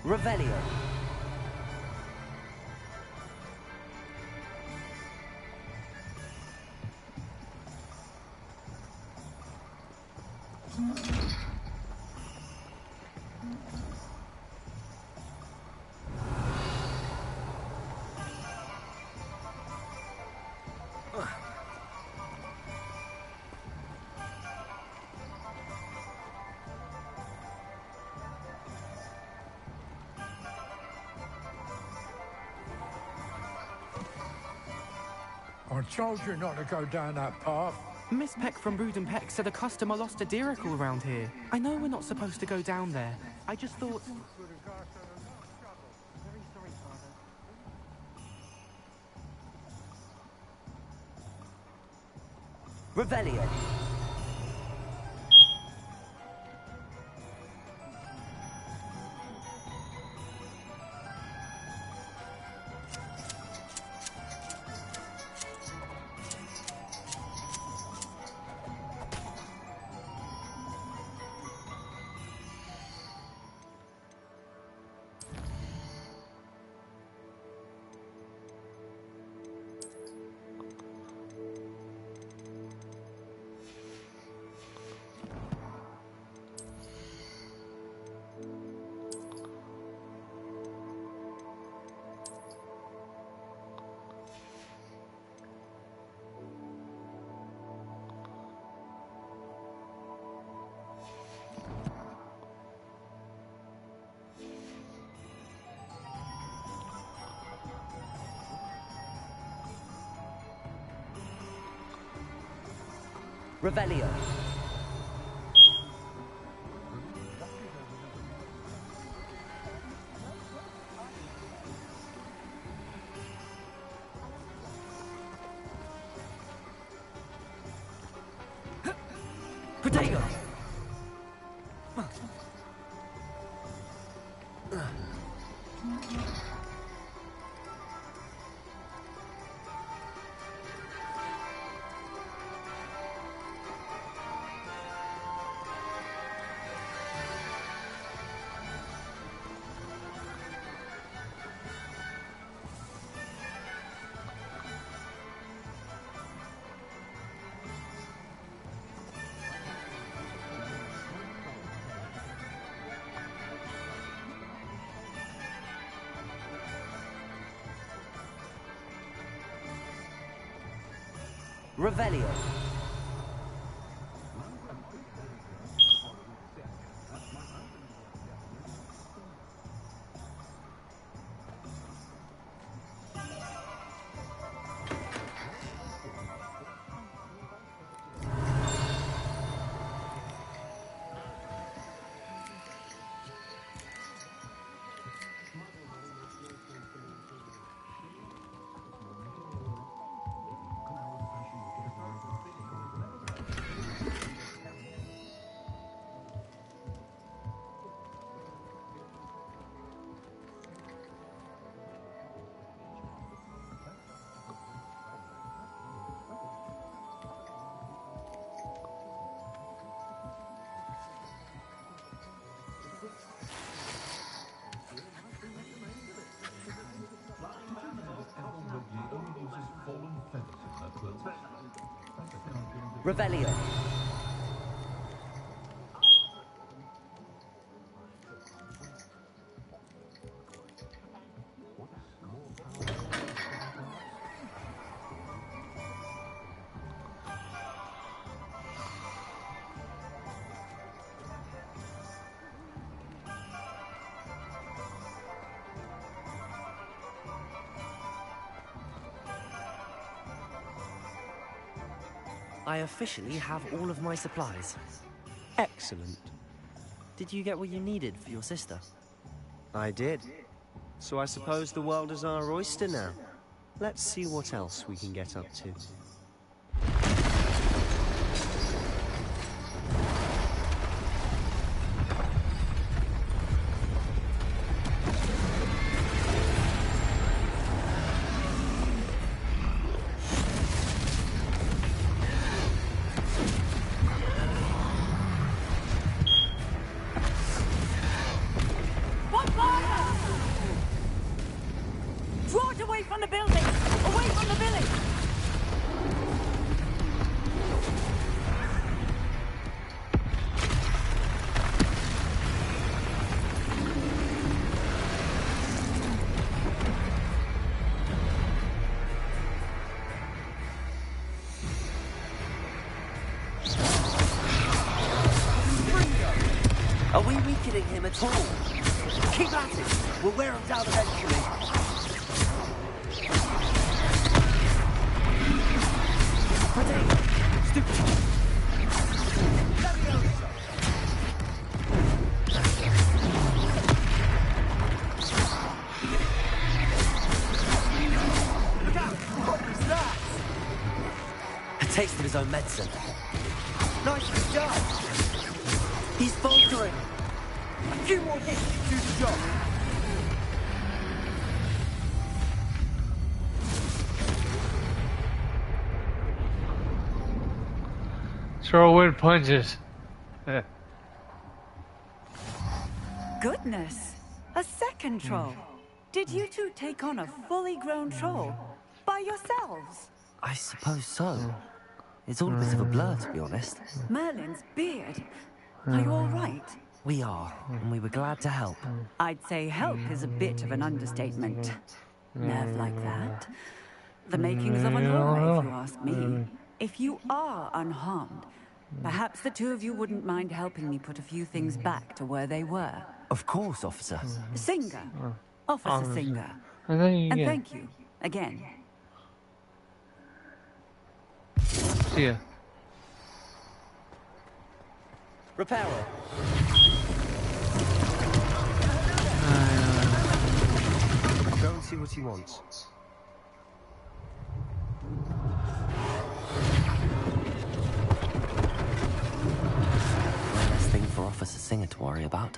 Revelio. I told you not to go down that path. Miss Peck from Brood and Peck said a customer lost a diricle around here. I know we're not supposed to go down there. I just thought... Revelio. Revelio. Potato. Revelio. Revelio. I officially have all of my supplies. Excellent. Did you get what you needed for your sister? I did. So I suppose the world is our oyster now. Let's see what else we can get up to. Are we weakening him at all? Keep at it! We'll wear him down eventually. Look out! What was that? A taste of his own medicine. Nicely done! He's faltering! A few more hits to do the job. Throw in punches. Goodness! A second troll. Did you two take on a fully grown troll? By yourselves? I suppose so. It's all a bit of a blur, to be honest. Merlin's beard. Are you all right? We are, and we were glad to help. I'd say help is a bit of an understatement. Nerve like that. The makings of an aura, if you ask me. If you are unharmed, perhaps the two of you wouldn't mind helping me put a few things back to where they were. Of course, officer. Singer. Officer Singer. And thank you, again. See ya. Repairer. Go and see what he wants. One less thing for Officer Singer to worry about.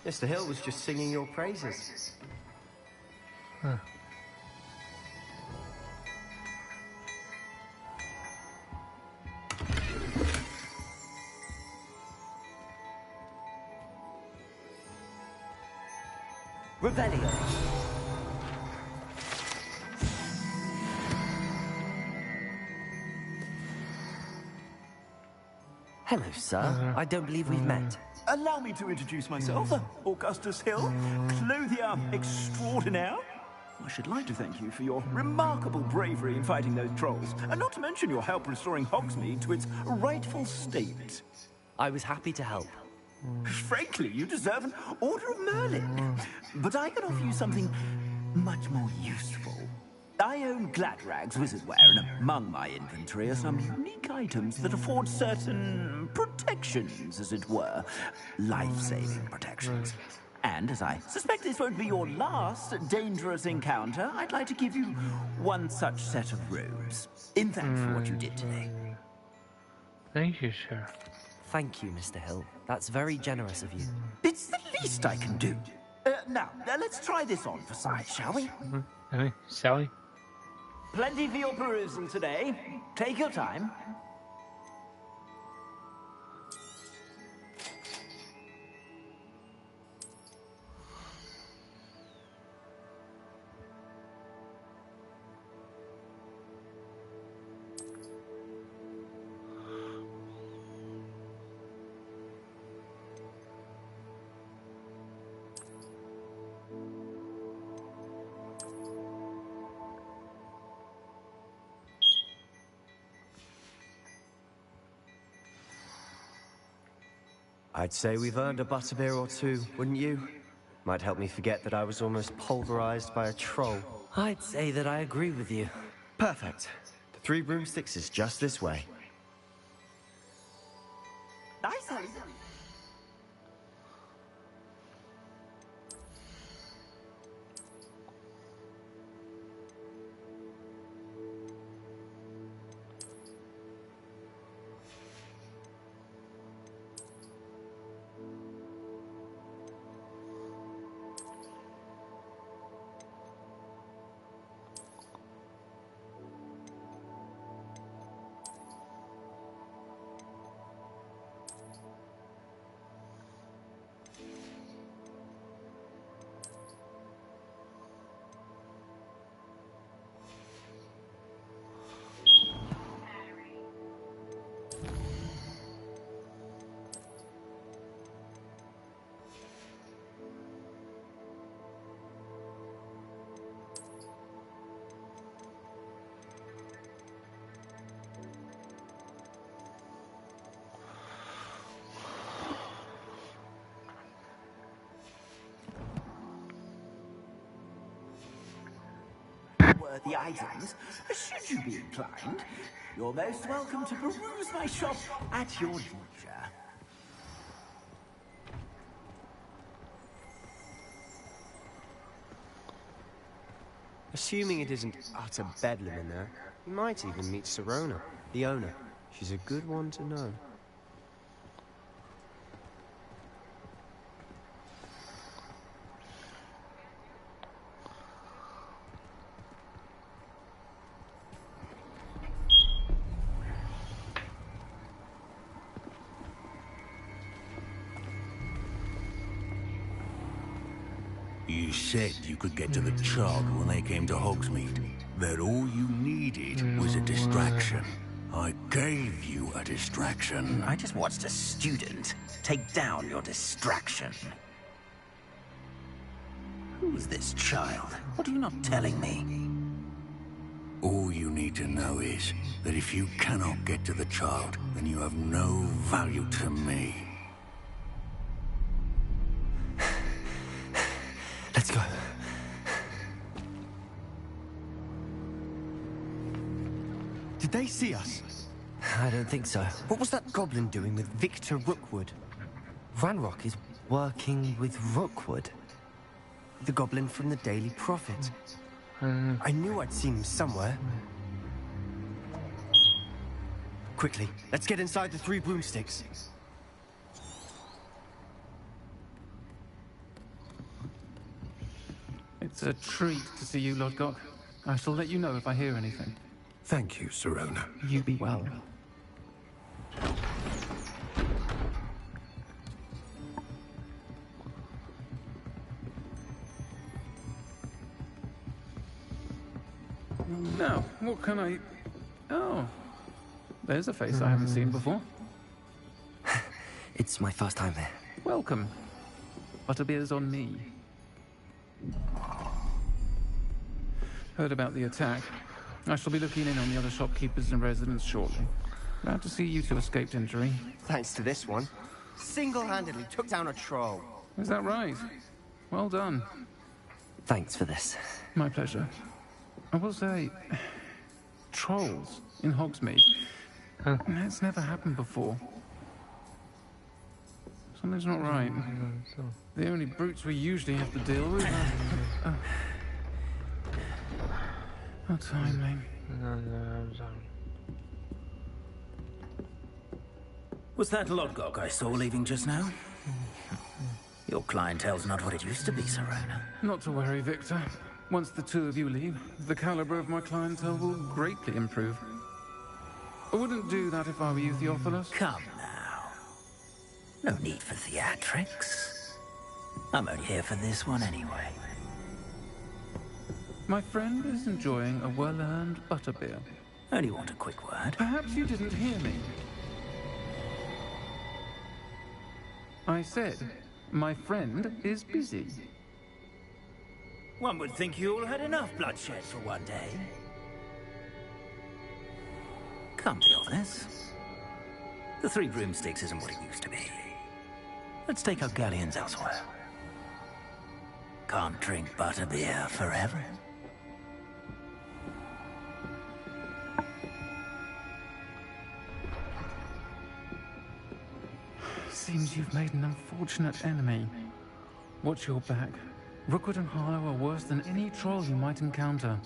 Mr. Hill was just singing your praises. Huh. Revelio. Hello, sir. I don't believe we've met. Allow me to introduce myself, Augustus Hill, clothier extraordinaire. I should like to thank you for your remarkable bravery in fighting those trolls, and not to mention your help restoring Hogsmeade to its rightful state. I was happy to help. Frankly, you deserve an Order of Merlin. But I can offer you something much more useful. I own Gladrag's wizardware, and among my inventory are some unique items that afford certain protections, as it were. Life-saving protections. And as I suspect this won't be your last dangerous encounter, I'd like to give you one such set of robes, in thanks for what you did today. Thank you, sir. Thank you, Mr. Hill. That's very generous of you. It's the least I can do. Now, let's try this on for size, shall we? Shall we? Plenty for your perusal today. Take your time. I'd say we've earned a butterbeer or two, wouldn't you? Might help me forget that I was almost pulverized by a troll. I'd say that I agree with you. Perfect. The 3 broomsticks is just this way. Nice. The items, should you be inclined, you're most welcome to peruse my shop at your leisure. Assuming it isn't utter bedlam in there, you might even meet Sirona, the owner. She's a good one to know. You said you could get to the child when they came to Hogsmeade. That all you needed was a distraction. I gave you a distraction. I just watched a student take down your distraction. Who's this child? What are you not telling me? All you need to know is that if you cannot get to the child, then you have no value to me. Let's go. Did they see us? I don't think so. What was that goblin doing with Victor Rookwood? Ranrock is working with Rookwood. The goblin from the Daily Prophet. I knew I'd seen him somewhere. Quickly, let's get inside the 3 broomsticks. It's a treat to see you, Lodgok. I shall let you know if I hear anything. Thank you, Sirona. You be well. Now, what can I... Oh, there's a face I haven't seen before. It's my first time here. Welcome. Butterbeer's on me. Heard about the attack. I shall be looking in on the other shopkeepers and residents shortly. Glad to see you two escaped injury. Thanks to this one. Single-handedly took down a troll. Is that right? Well done. Thanks for this. My pleasure. I will say, trolls in Hogsmeade. That's never happened before. Something's not right. The only brutes we usually have to deal with. How timely. Was that Lodgok I saw leaving just now? Your clientele's not what it used to be, Sirona. Not to worry, Victor. Once the two of you leave, the caliber of my clientele will greatly improve. I wouldn't do that if I were you, Theophilus. Come now. No need for theatrics. I'm only here for this one anyway. My friend is enjoying a well-earned butterbeer. Only want a quick word. Perhaps you didn't hear me. I said, my friend is busy. One would think you all had enough bloodshed for one day. Come, Theophilus. The 3 broomsticks isn't what it used to be. Let's take our galleons elsewhere. Can't drink butterbeer forever. Seems you've made an unfortunate enemy. Watch your back. Rookwood and Harlow are worse than any troll you might encounter.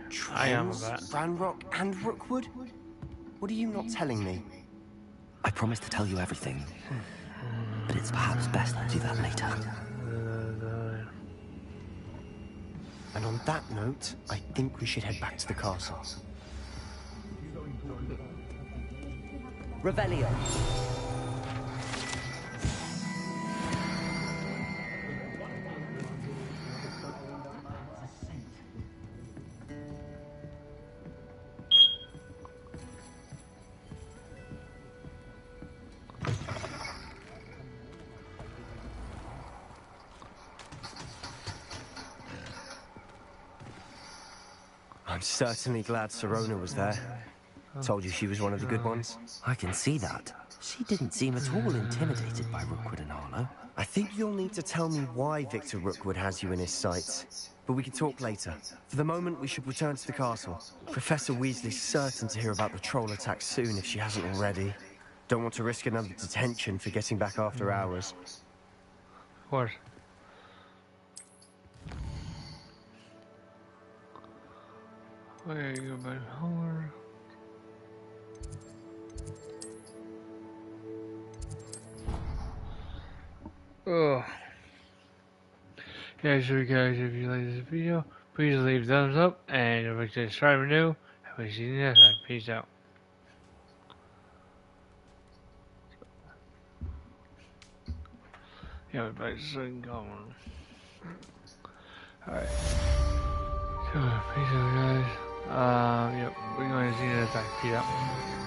Trolls, Ranrock, and Rookwood? What are you not telling me? I promised to tell you everything, but it's perhaps best to do that later. And on that note, I think we should head back to the castle. Revelio. I'm certainly glad Sirona was there. Told you she was one of the good ones. I can see that. She didn't seem at all intimidated by Rookwood and Harlow. I think you'll need to tell me why Victor Rookwood has you in his sights. But we can talk later. For the moment, we should return to the castle. Professor Weasley's certain to hear about the troll attack soon if she hasn't already. Don't want to risk another detention for getting back after hours. Of course. Where you about Homer? Oh. Yeah, so guys, if you like this video, please leave a thumbs up and don't forget to subscribe if new. I will see you next time. Peace out. Yeah, but it's so common. Alright. So, peace out, guys. Yep, we're going to see this back. Peace out.